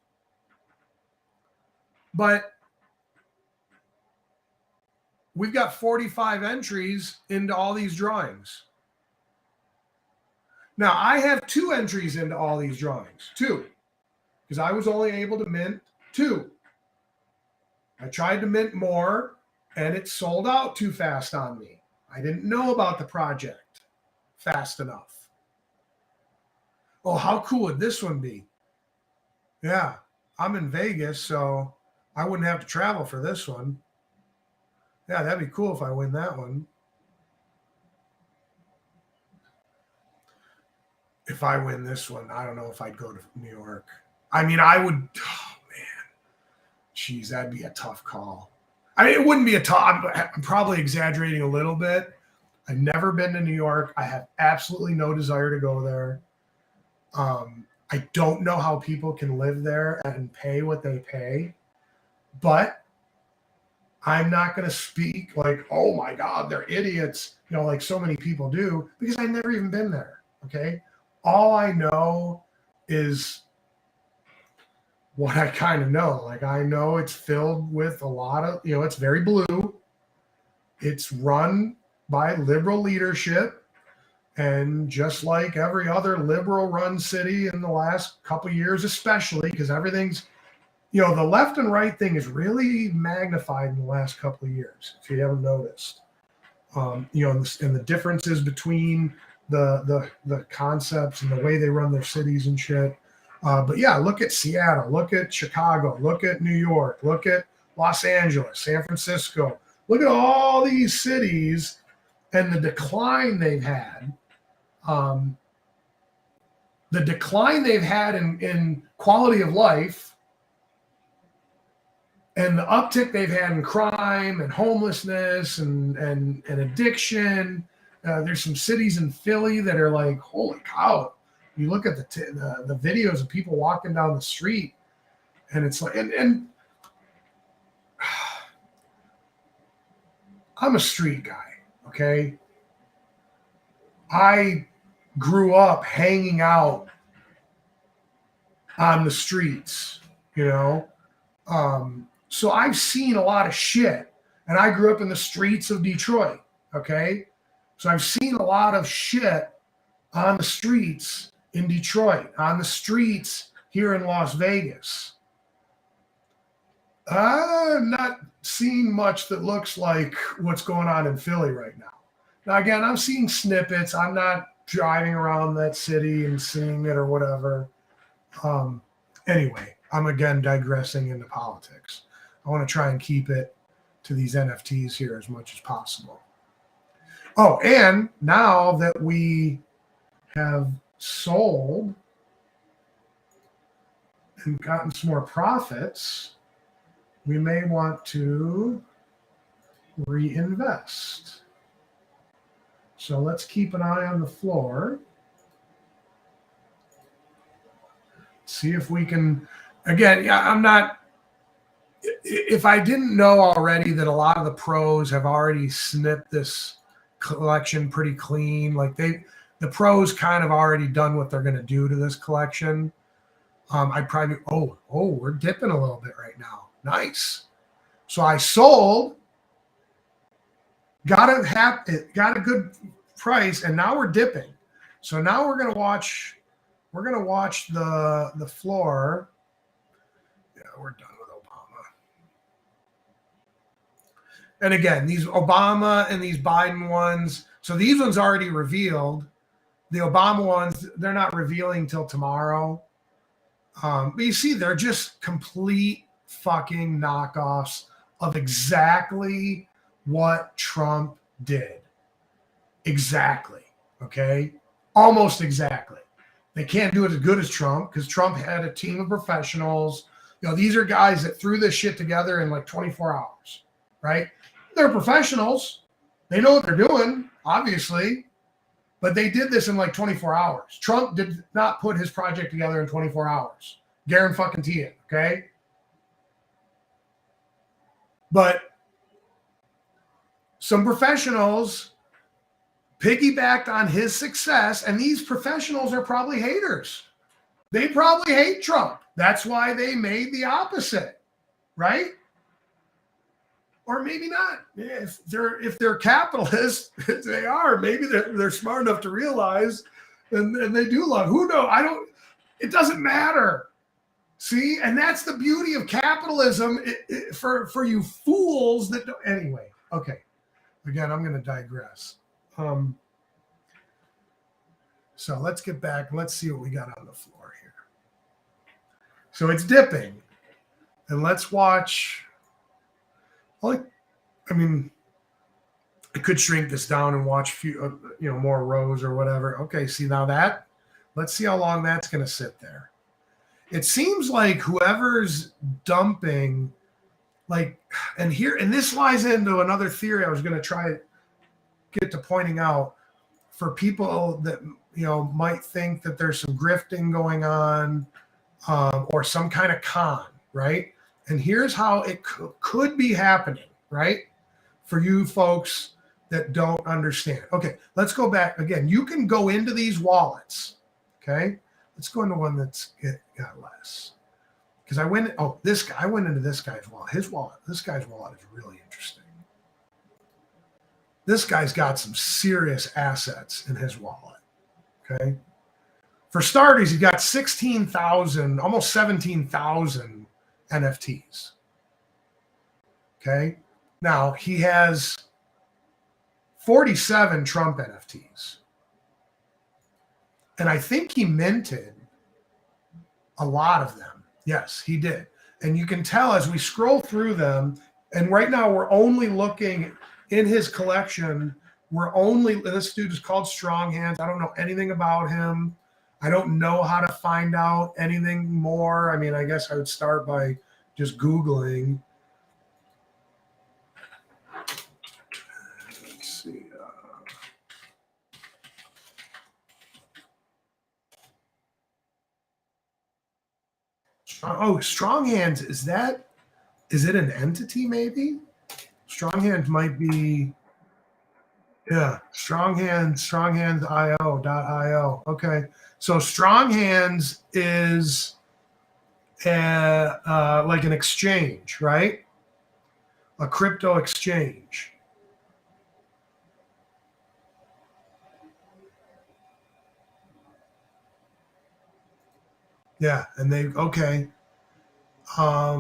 but we've got 45 entries into all these drawings. Now, I have 2 entries into all these drawings, 2, because I was only able to mint 2. I tried to mint more, and it sold out too fast on me. I didn't know about the project fast enough. Oh, how cool would this one be? Yeah, I'm in Vegas, so I wouldn't have to travel for this one. Yeah, that'd be cool if I win that one. If I win this one, I don't know if I'd go to New York. I mean, I would, oh man. Jeez, that'd be a tough call. I mean, it wouldn't be a tough, I'm probably exaggerating a little bit. I've never been to New York. I have absolutely no desire to go there. I don't know how people can live there and pay what they pay. But I'm not going to speak like, oh my God, they're idiots, like so many people do, because I've never even been there, okay? All I know is what I kind of know. Like, I know it's filled with a lot of, it's very blue. It's run by liberal leadership. And just like every other liberal run city in the last couple of years, especially because everything's, the left and right thing is really magnified in the last couple of years, if you haven't noticed. And the differences between the concepts and the way they run their cities and shit. But yeah, look at Seattle, look at Chicago, look at New York, look at Los Angeles, San Francisco. Look at all these cities and the decline they've had. the decline they've had in quality of life and the uptick they've had in crime and homelessness and addiction. There's some cities in Philly that are like, holy cow. You look at the videos of people walking down the street, and it's like, and I'm a street guy, okay? I grew up hanging out on the streets, you know? So I've seen a lot of shit, and I grew up in the streets of Detroit, okay? So I've seen a lot of shit on the streets in Detroit, on the streets here in Las Vegas. I'm not seeing much that looks like what's going on in Philly right now. Now, again, I'm seeing snippets. I'm not driving around that city and seeing it or whatever. Anyway, I'm again digressing into politics. I want to try and keep it to these NFTs here as much as possible. Oh, and now that we have sold and gotten some more profits, we may want to reinvest. So let's keep an eye on the floor. See if we can, again, yeah, I'm not, if I didn't know already that a lot of the pros have already snipped this collection pretty clean, like the pros kind of already done what they're going to do to this collection. I'd probably, we're dipping a little bit right now. Nice. So I sold, got a good price, and now we're dipping. So now we're going to watch the floor. Yeah, we're done with Obama. And again, these Obama and these Biden ones, so these ones already revealed. The Obama ones, they're not revealing till tomorrow. But you see, they're just complete fucking knockoffs of exactly what Trump did. Exactly. Okay? Almost exactly. They can't do it as good as Trump because Trump had a team of professionals. You know, these are guys that threw this shit together in like 24 hours, right? They're professionals. They know what they're doing, obviously. But they did this in like 24 hours. Trump did not put his project together in 24 hours. Guarantee it, okay? But some professionals piggybacked on his success, and these professionals are probably haters. They probably hate Trump. That's why they made the opposite, right? Or maybe not. If they're capitalists, they are. Maybe they're smart enough to realize, and they do love. Who knows? It doesn't matter. See, and that's the beauty of capitalism for you fools that don't. Anyway, okay. Again, I'm going to digress. So let's get back. Let's see what we got on the floor here. So it's dipping, and let's watch. I mean, I could shrink this down and watch few, more rows or whatever. Okay, see now that. Let's see how long that's going to sit there. It seems like whoever's dumping, and this lies into another theory I was going to try to get to pointing out for people that might think that there's some grifting going on or some kind of con, right? And here's how it could be happening, right? For you folks that don't understand. Okay, let's go back again. You can go into these wallets, okay? Let's go into one that's got less. Because I went into this guy's wallet. This guy's wallet is really interesting. This guy's got some serious assets in his wallet, okay? For starters, he's got 16,000, almost 17,000 NFTs, okay? Now, he has 47 Trump NFTs. And I think he minted a lot of them. Yes, he did. And you can tell as we scroll through them, and right now we're only looking in his collection. This dude is called Strong Hands. I don't know anything about him. I don't know how to find out anything more. I mean, I guess I would start by just Googling. Let's see. Strong Hands. Is it an entity maybe? Strong Hands might be, yeah, Strong Hands, stronghands.io. Okay. So Strong Hands is like an exchange, right? A crypto exchange. Yeah, and okay. So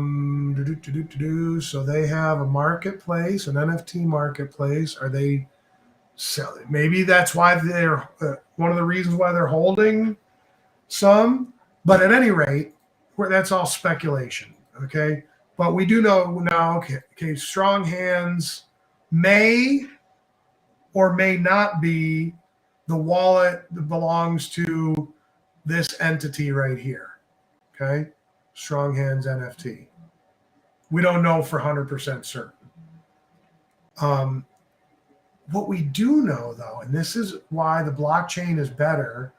they have a marketplace, an NFT marketplace. Are they selling? Maybe that's why they're one of the reasons why they're holding some. But at any rate, that's all speculation. Okay, but we do know now. Okay, Strong Hands may or may not be the wallet that belongs to this entity right here. Okay, Strong Hands NFT. We don't know for 100% certain. What we do know, though, and this is why the blockchain is better,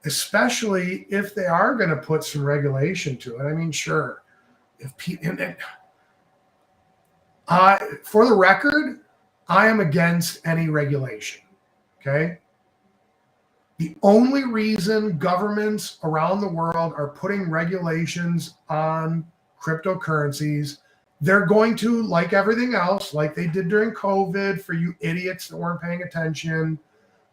especially if they are going to put some regulation to it. I mean, sure, if for the record, I am against any regulation. Okay. The only reason governments around the world are putting regulations on cryptocurrencies, they're going to, like everything else, like they did during COVID for you idiots that weren't paying attention,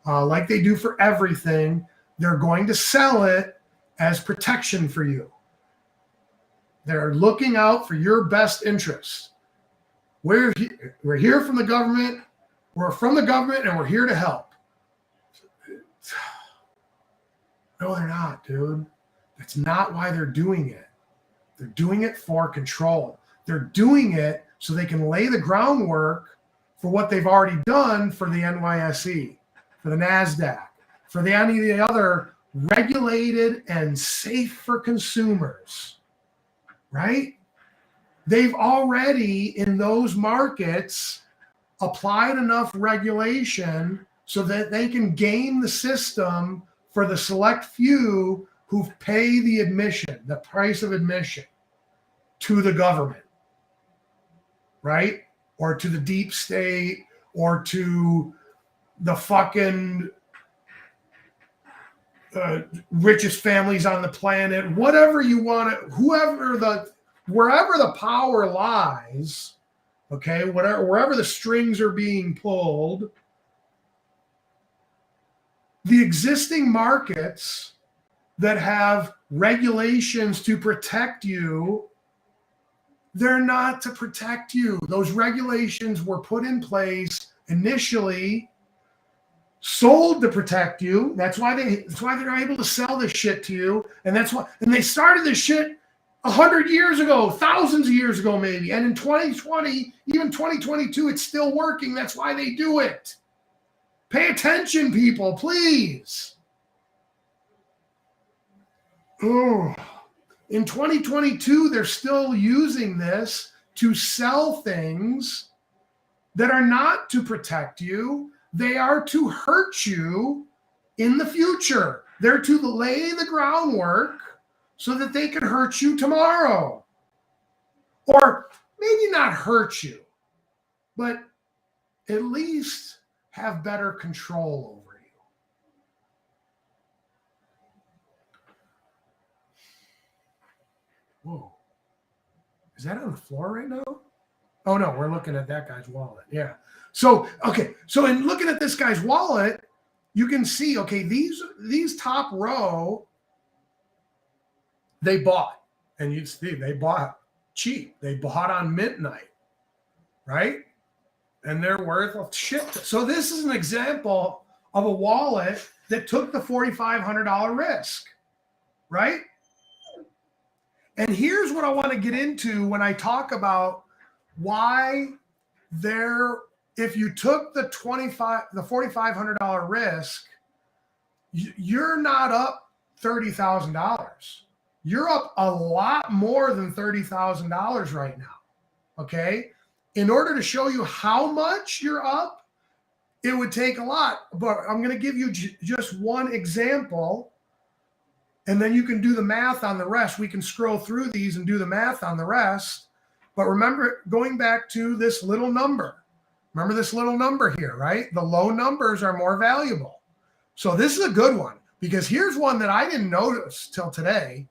like they do for everything, they're going to sell it as protection for you. They're looking out for your best interests. We're here from the government. We're from the government and we're here to help. No, they're not, dude. That's not why they're doing it. They're doing it for control. They're doing it so they can lay the groundwork for what they've already done for the NYSE, for the NASDAQ, for any of the other regulated and safe for consumers, right? They've already, in those markets, applied enough regulation so that they can game the system for the select few who pay the admission, the price of admission to the government, right? Or to the deep state, or to the fucking richest families on the planet, whatever you want to, wherever the power lies, okay, wherever the strings are being pulled, the existing markets that have regulations to protect you, they're not to protect you. Those regulations were put in place initially, sold to protect you. That's why they're able to sell this shit to you. And they started this shit 100 years ago, thousands of years ago, maybe. And in 2020, even 2022, it's still working. That's why they do it. Pay attention, people, please. Oh. In 2022, they're still using this to sell things that are not to protect you. They are to hurt you in the future. They're to lay the groundwork so that they can hurt you tomorrow. Or maybe not hurt you, but at least have better control over you. Whoa. Is that on the floor right now? Oh, no, we're looking at that guy's wallet. Yeah. So, okay. So in looking at this guy's wallet, you can see, okay, these top row, they bought. And you see, they bought cheap. They bought on midnight, right? And they're worth a shit. So this is an example of a wallet that took the $4,500 risk, right? And here's what I want to get into when I talk about why if you took the $4,500 risk, you're not up $30,000. You're up a lot more than $30,000 right now. Okay. In order to show you how much you're up, it would take a lot, but I'm going to give you just one example, and then you can do the math on the rest. We can scroll through these and do the math on the rest. But remember, going back to this little number, remember this little number here, right? The low numbers are more valuable. So this is a good one, because here's one that I didn't notice till today.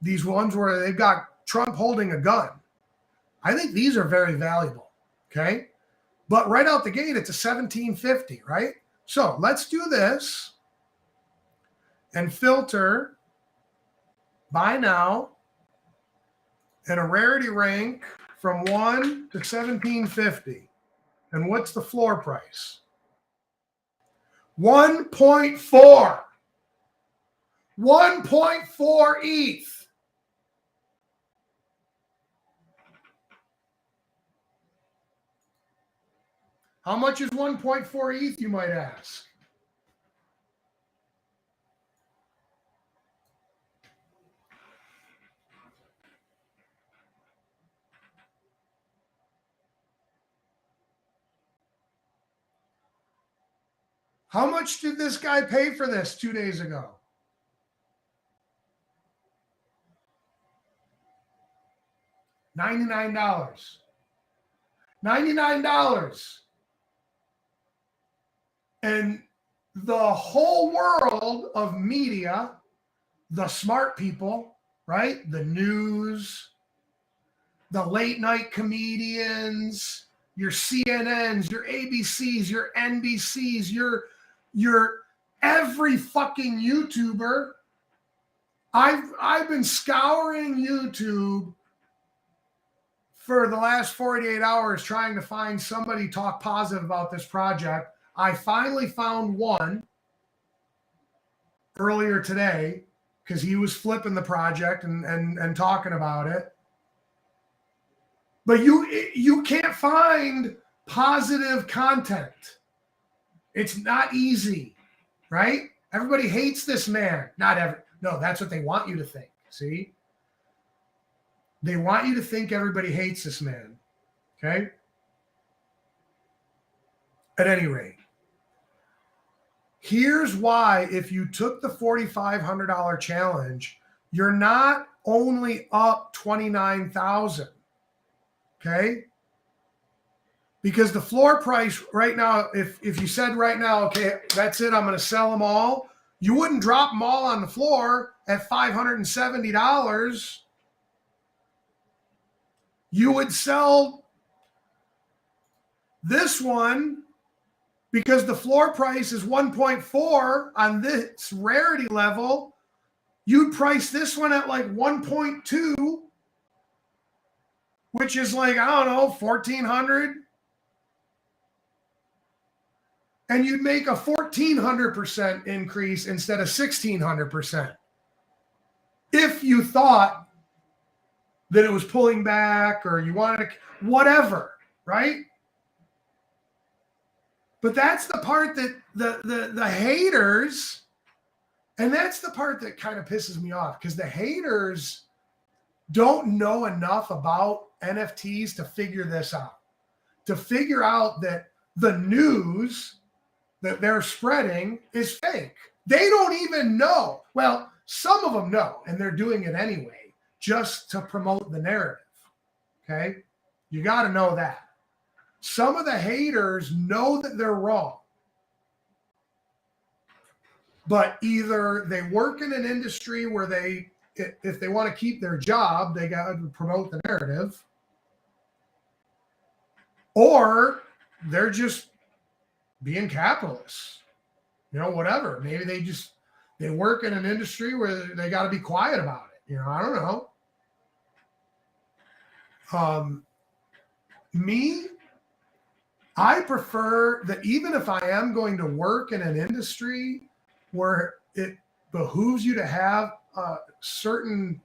These ones where they've got Trump holding a gun. I think these are very valuable, okay? But right out the gate, it's a 1750, right? So let's do this and filter by now and a rarity rank from 1 to 1750. And what's the floor price? 1.4. 1.4 ETH. How much is 1.4 ETH, you might ask? How much did this guy pay for this 2 days ago? $99. $99. And the whole world of media, the smart people, right? The news, the late night comedians, your CNNs, your ABCs, your NBCs, your every fucking YouTuber. I've been scouring YouTube for the last 48 hours trying to find somebody talk positive about this project. I finally found one earlier today because he was flipping the project and talking about it. But you can't find positive content. It's not easy, right? Everybody hates this man. No, that's what they want you to think. See? They want you to think everybody hates this man. Okay? At any rate, here's why if you took the $4,500 challenge, you're not only up 29,000. Okay? Because the floor price right now, if you said right now, okay, that's it, I'm going to sell them all, you wouldn't drop them all on the floor at $570. You would sell this one because the floor price is 1.4 on this rarity level. You'd price this one at like 1.2, which is like, I don't know, 1,400. And you'd make a 1,400% increase instead of 1,600%. If you thought that it was pulling back or you wanted to, whatever, right? But that's the part that the haters, and that's the part that kind of pisses me off, because the haters don't know enough about NFTs to figure this out, to figure out that the news that they're spreading is fake. They don't even know. Well, some of them know, and they're doing it anyway, just to promote the narrative. Okay? You got to know that. Some of the haters know that they're wrong, but either they work in an industry where if they want to keep their job, they got to promote the narrative, or they're just being capitalists, whatever. Maybe they work in an industry where they got to be quiet about it. I don't know. I prefer that even if I am going to work in an industry where it behooves you to have certain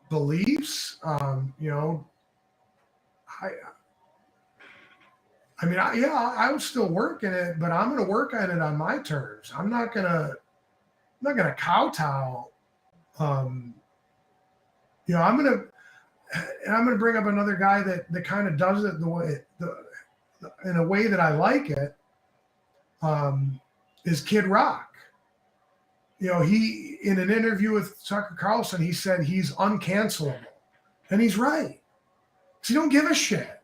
beliefs, I mean, I was still working it, but I'm going to work on it on my terms. I'm not gonna kowtow. Um, I'm gonna bring up another guy that kind of does it in a way that I like it. Is Kid Rock. He in an interview with Tucker Carlson, he said he's uncancelable, and he's right. 'Cause he don't give a shit.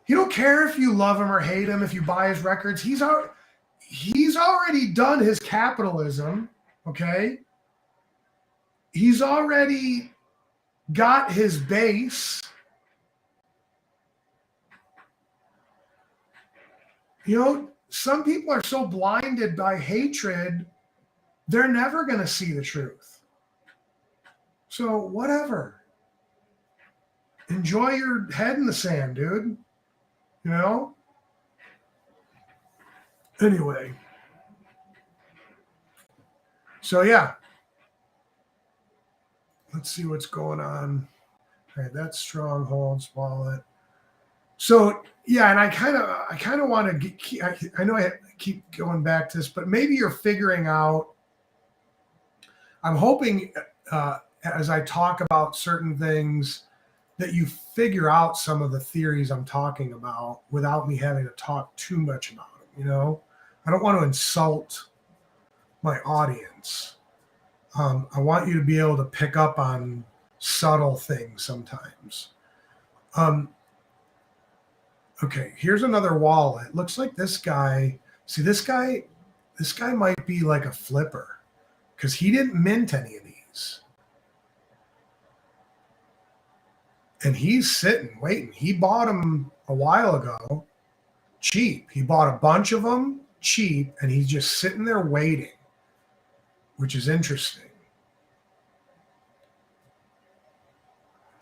He don't care if you love him or hate him, if you buy his records. He's already done his capitalism, okay? He's already got his base. Some people are so blinded by hatred, they're never going to see the truth. So whatever. Enjoy your head in the sand, dude. Anyway. So yeah. Let's see what's going on. All right, that's Stronghold's wallet. So yeah, and I kind of want to. I know I keep going back to this, but maybe you're figuring out. I'm hoping as I talk about certain things that you figure out some of the theories I'm talking about without me having to talk too much about them. I don't want to insult my audience. I want you to be able to pick up on subtle things sometimes. Okay, here's another wallet. Looks like this guy. See, this guy might be like a flipper because he didn't mint any of these. And he's sitting, waiting. He bought them a while ago, cheap. He bought a bunch of them cheap, and he's just sitting there waiting, which is interesting.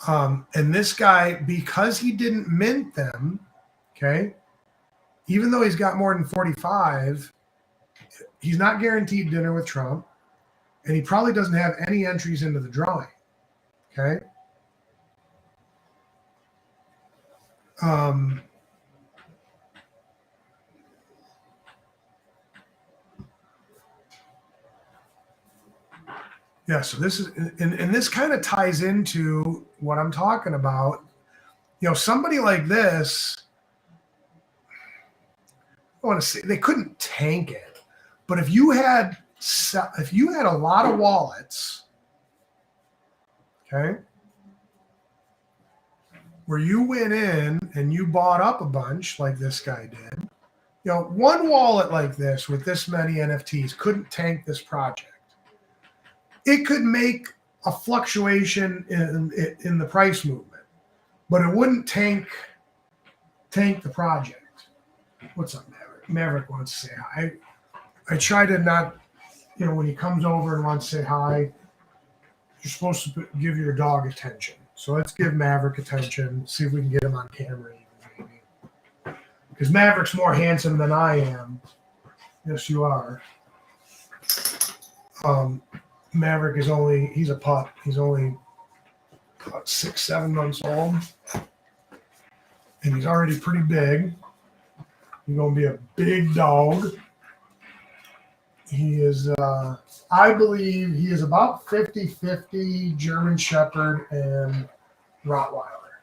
And this guy, because he didn't mint them, okay, even though he's got more than 45, he's not guaranteed dinner with Trump, and he probably doesn't have any entries into the drawing, okay? Yeah, so this is, and this kind of ties into what I'm talking about. Somebody like this, I want to say they couldn't tank it, but if you had a lot of wallets, okay, where you went in and you bought up a bunch like this guy did, one wallet like this with this many NFTs couldn't tank this project. It could make a fluctuation in the price movement, but it wouldn't tank the project. What's up, Maverick? Maverick wants to say hi. I try to not, when he comes over and wants to say hi, you're supposed to give your dog attention. So let's give Maverick attention, see if we can get him on camera even, maybe. Because Maverick's more handsome than I am. Yes, you are. Maverick he's a pup. He's only about 6-7 months old. And he's already pretty big. He's going to be a big dog. He is, I believe he is about 50-50 German Shepherd and Rottweiler.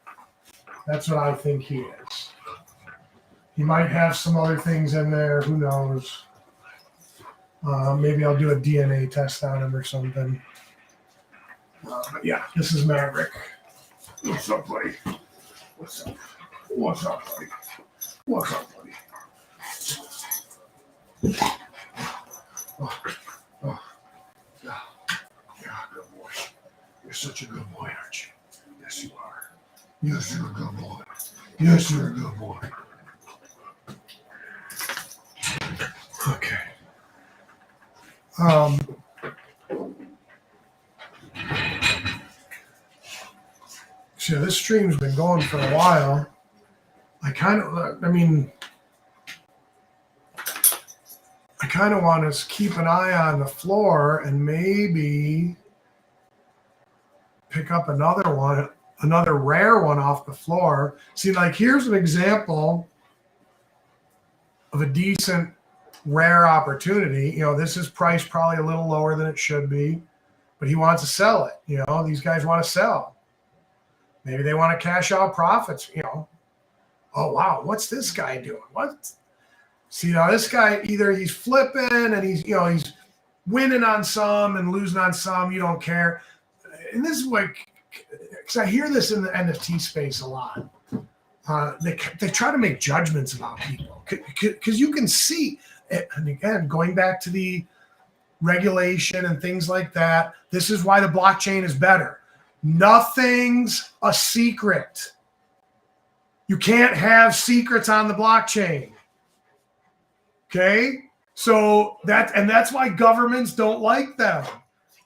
That's what I think he is. He might have some other things in there. Who knows? Maybe I'll do a DNA test on him or something. But yeah, this is Maverick. What's up, buddy? What's up? What's up, buddy? What's up, buddy? Yeah, good boy. You're such a good boy, aren't you? Yes, you are. Yes, you're a good boy. Yes, you're a good boy. Okay. So this stream's been going for a while. I kind of want to keep an eye on the floor and maybe pick up another one another rare one off the floor. See, like here's an example of a decent rare opportunity. This is priced probably a little lower than it should be, but he wants to sell it. These guys want to sell. Maybe they want to cash out profits. Oh wow, what's this guy doing? What? See, now this guy, either he's flipping and he's winning on some and losing on some. You don't care. And this is what, because I hear this in the NFT space a lot. They try to make judgments about people because you can see, and again, going back to the regulation and things like that, this is why the blockchain is better. Nothing's a secret. You can't have secrets on the blockchain. Okay? So that's why governments don't like them.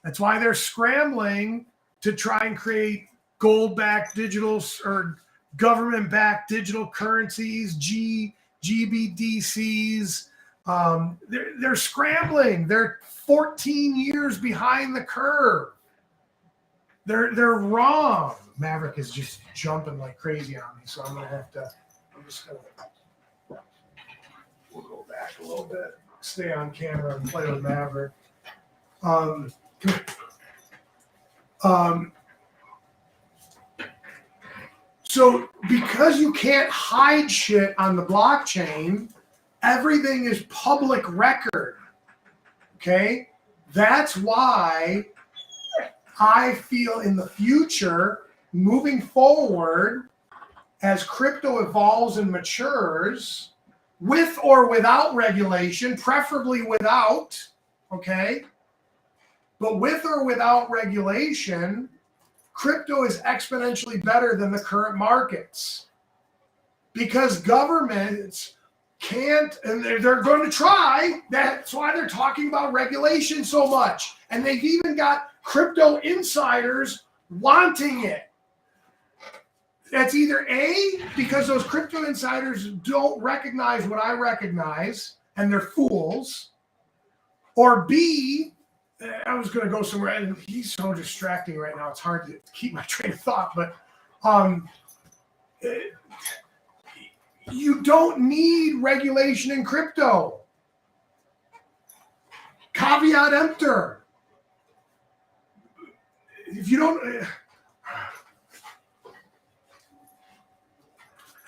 That's why they're scrambling to try and create gold-backed digital or government-backed digital currencies, GBDCs. They're scrambling. They're 14 years behind the curve. They're wrong. Maverick is just jumping like crazy on me, so I'm just gonna we'll go back a little bit, stay on camera and play with Maverick. So because you can't hide shit on the blockchain, everything is public record. Okay? That's why I feel in the future, moving forward, as crypto evolves and matures, with or without regulation, preferably without, okay? But with or without regulation, crypto is exponentially better than the current markets because governments can't, and they're going to try. That's why they're talking about regulation so much. And they've even got crypto insiders wanting it. That's either A, because those crypto insiders don't recognize what I recognize and they're fools, or B, I was going to go somewhere, and he's so distracting right now. It's hard to keep my train of thought, but you don't need regulation in crypto. Caveat emptor. If you don't,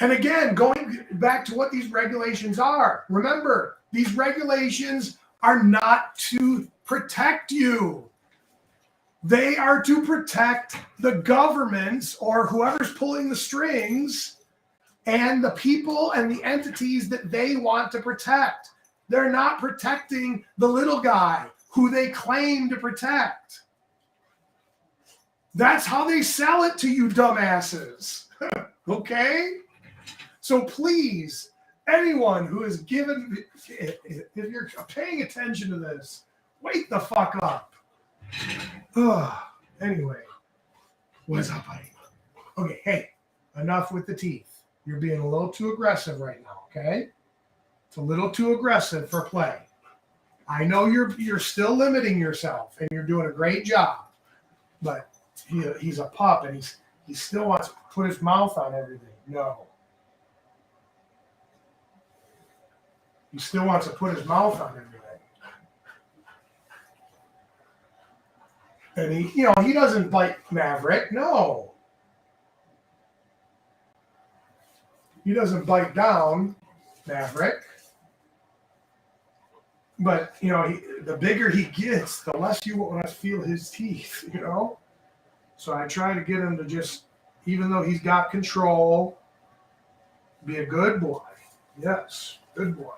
and again, going back to what these regulations are, remember, these regulations are not to protect you. They are to protect the governments or whoever's pulling the strings and the people and the entities that they want to protect. They're not protecting the little guy who they claim to protect. That's how they sell it to you dumbasses. Okay? So please, anyone who is given, if you're paying attention to this, wake the fuck up. Anyway, what's up, buddy? Okay, hey, enough with the teeth. You're being a little too aggressive right now, okay? It's a little too aggressive for play. I know you're still limiting yourself, and you're doing a great job, but he's a pup, and he still wants to put his mouth on everything. No. He still wants to put his mouth on everything. And he doesn't bite Maverick. No. He doesn't bite down Maverick. But, the bigger he gets, the less you want to feel his teeth, So I try to get him to just, even though he's got control, be a good boy. Yes, good boy.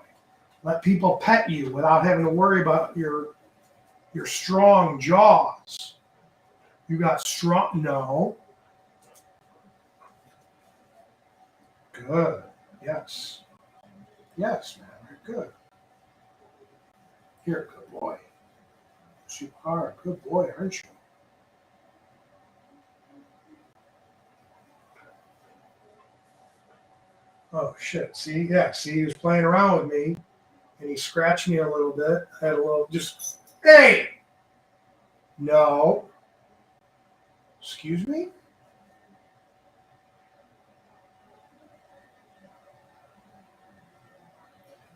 Let people pet you without having to worry about your strong jaws. You got strong, no. Good, yes. Yes, man, you're good. You're a good boy. You are a good boy, aren't you? Oh, shit. See, he was playing around with me, and he scratched me a little bit. I had a little, hey! No. Excuse me?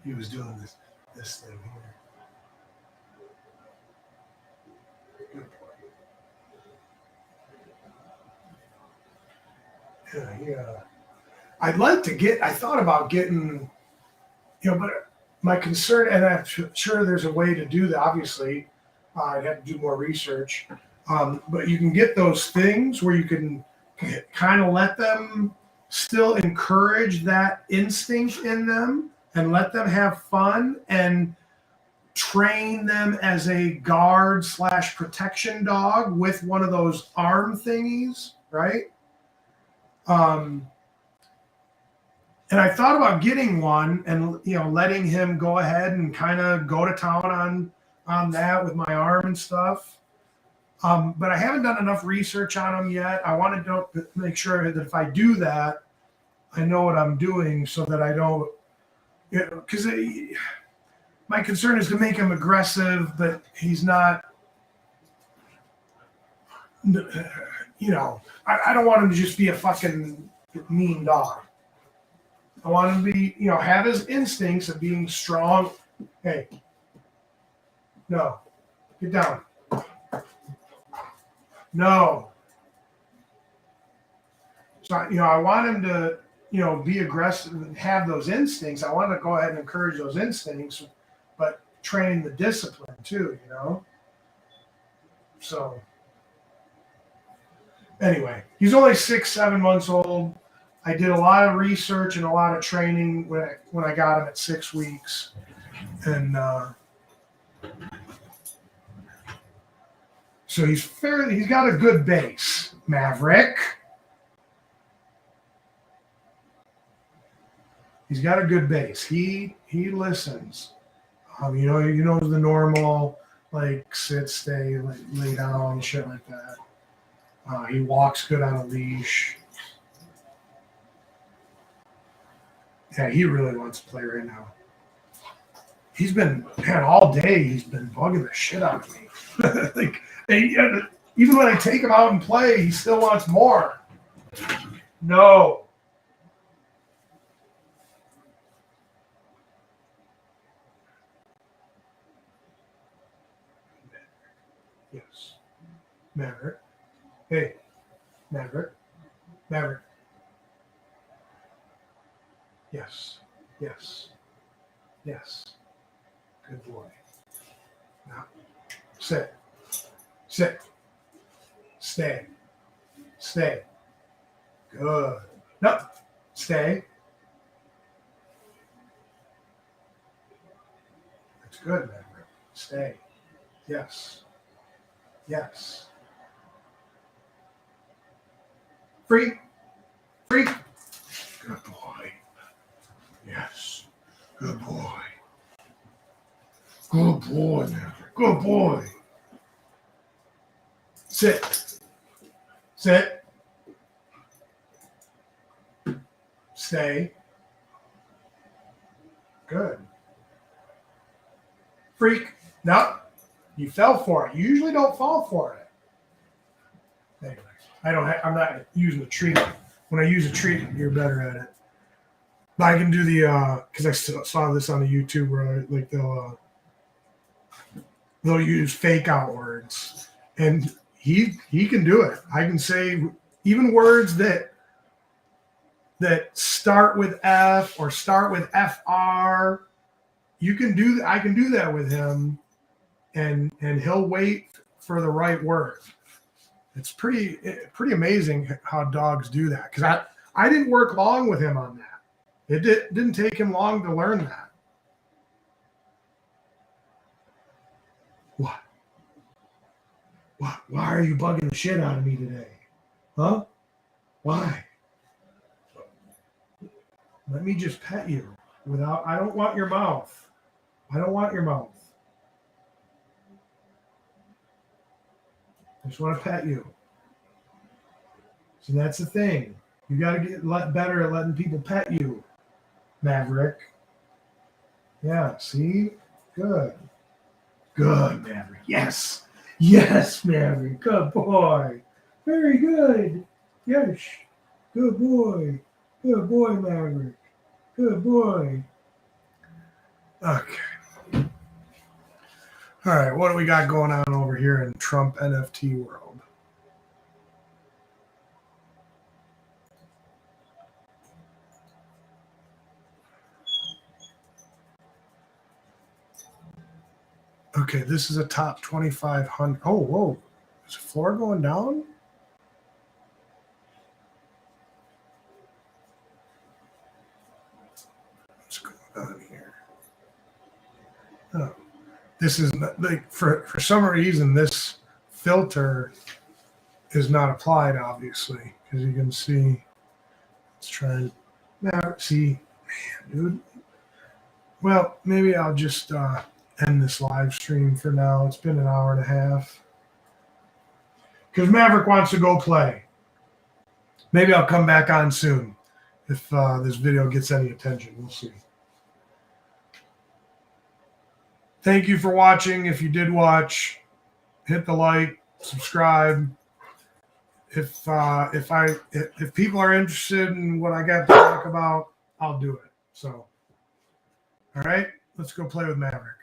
he was doing this thing here. Good boy. Yeah. I thought about getting, but my concern, and I'm sure there's a way to do that. Obviously, I'd have to do more research. But you can get those things where you can kind of let them still encourage that instinct in them and let them have fun and train them as a guard / protection dog with one of those arm thingies, right? And I thought about getting one and letting him go ahead and kind of go to town on that with my arm and stuff. But I haven't done enough research on them yet. I wanted to make sure that if I do that, I know what I'm doing so that I don't, because my concern is to make him aggressive, but he's not, I don't want him to just be a fucking mean dog. I want him to be, have his instincts of being strong. Hey, no, get down. No. So, I want him to, be aggressive and have those instincts. I want to go ahead and encourage those instincts, but train the discipline too, So, anyway, he's only 6-7 months old. I did a lot of research and a lot of training when I got him at 6 weeks. And so he's got a good base, Maverick. He's got a good base. He listens. He knows the normal, like sit, stay, lay down, shit like that. He walks good on a leash. Yeah, he really wants to play right now. He's been, all day he's been bugging the shit out of me. Even when I take him out and play, he still wants more. No. Yes. Maverick. Hey. Maverick. Maverick. Yes. Yes. Yes. Good boy. Now, sit. Sit. Stay. Stay. Good. No. Stay. That's good, Maverick. Stay. Yes. Yes. Free. Free. Good boy. Yes. Good boy. Good boy, Maverick. Good boy. Sit. Sit. Stay. Good. Freak. No. You fell for it. You usually don't fall for it. Anyway, I'm not using a treat. When I use a treat, you're better at it. But I can do because I saw this on the YouTube where they'll use fake out words, and he can do it. I can say even words that start with F or start with FR. I can do that with him, and he'll wait for the right word. It's pretty amazing how dogs do that, because I didn't work long with him on that. It didn't take him long to learn that. What? Why are you bugging the shit out of me today? Huh? Why? Let me just pet you I don't want your mouth. I don't want your mouth. I just want to pet you. So that's the thing. You got to get better at letting people pet you, Maverick. Yeah, see? Good. Good, Maverick. Yes. Yes, Maverick. Good boy. Very good. Yes. Good boy. Good boy, Maverick. Good boy. Okay. All right, what do we got going on over here in Trump NFT world? Okay, this is a top 2,500. Oh, whoa. Is the floor going down? What's going on here? Oh, this is not, like for some reason this filter is not applied, obviously, because you can see. Let's try and now see, man, dude. Well, maybe I'll just end this live stream for now. It's been an hour and a half because Maverick wants to go play. Maybe I'll come back on soon if this video gets any attention. We'll see. Thank you for watching. If you did watch, hit the like, subscribe. If people are interested in what I got to talk about, I'll do it. So, all right, let's go play with Maverick.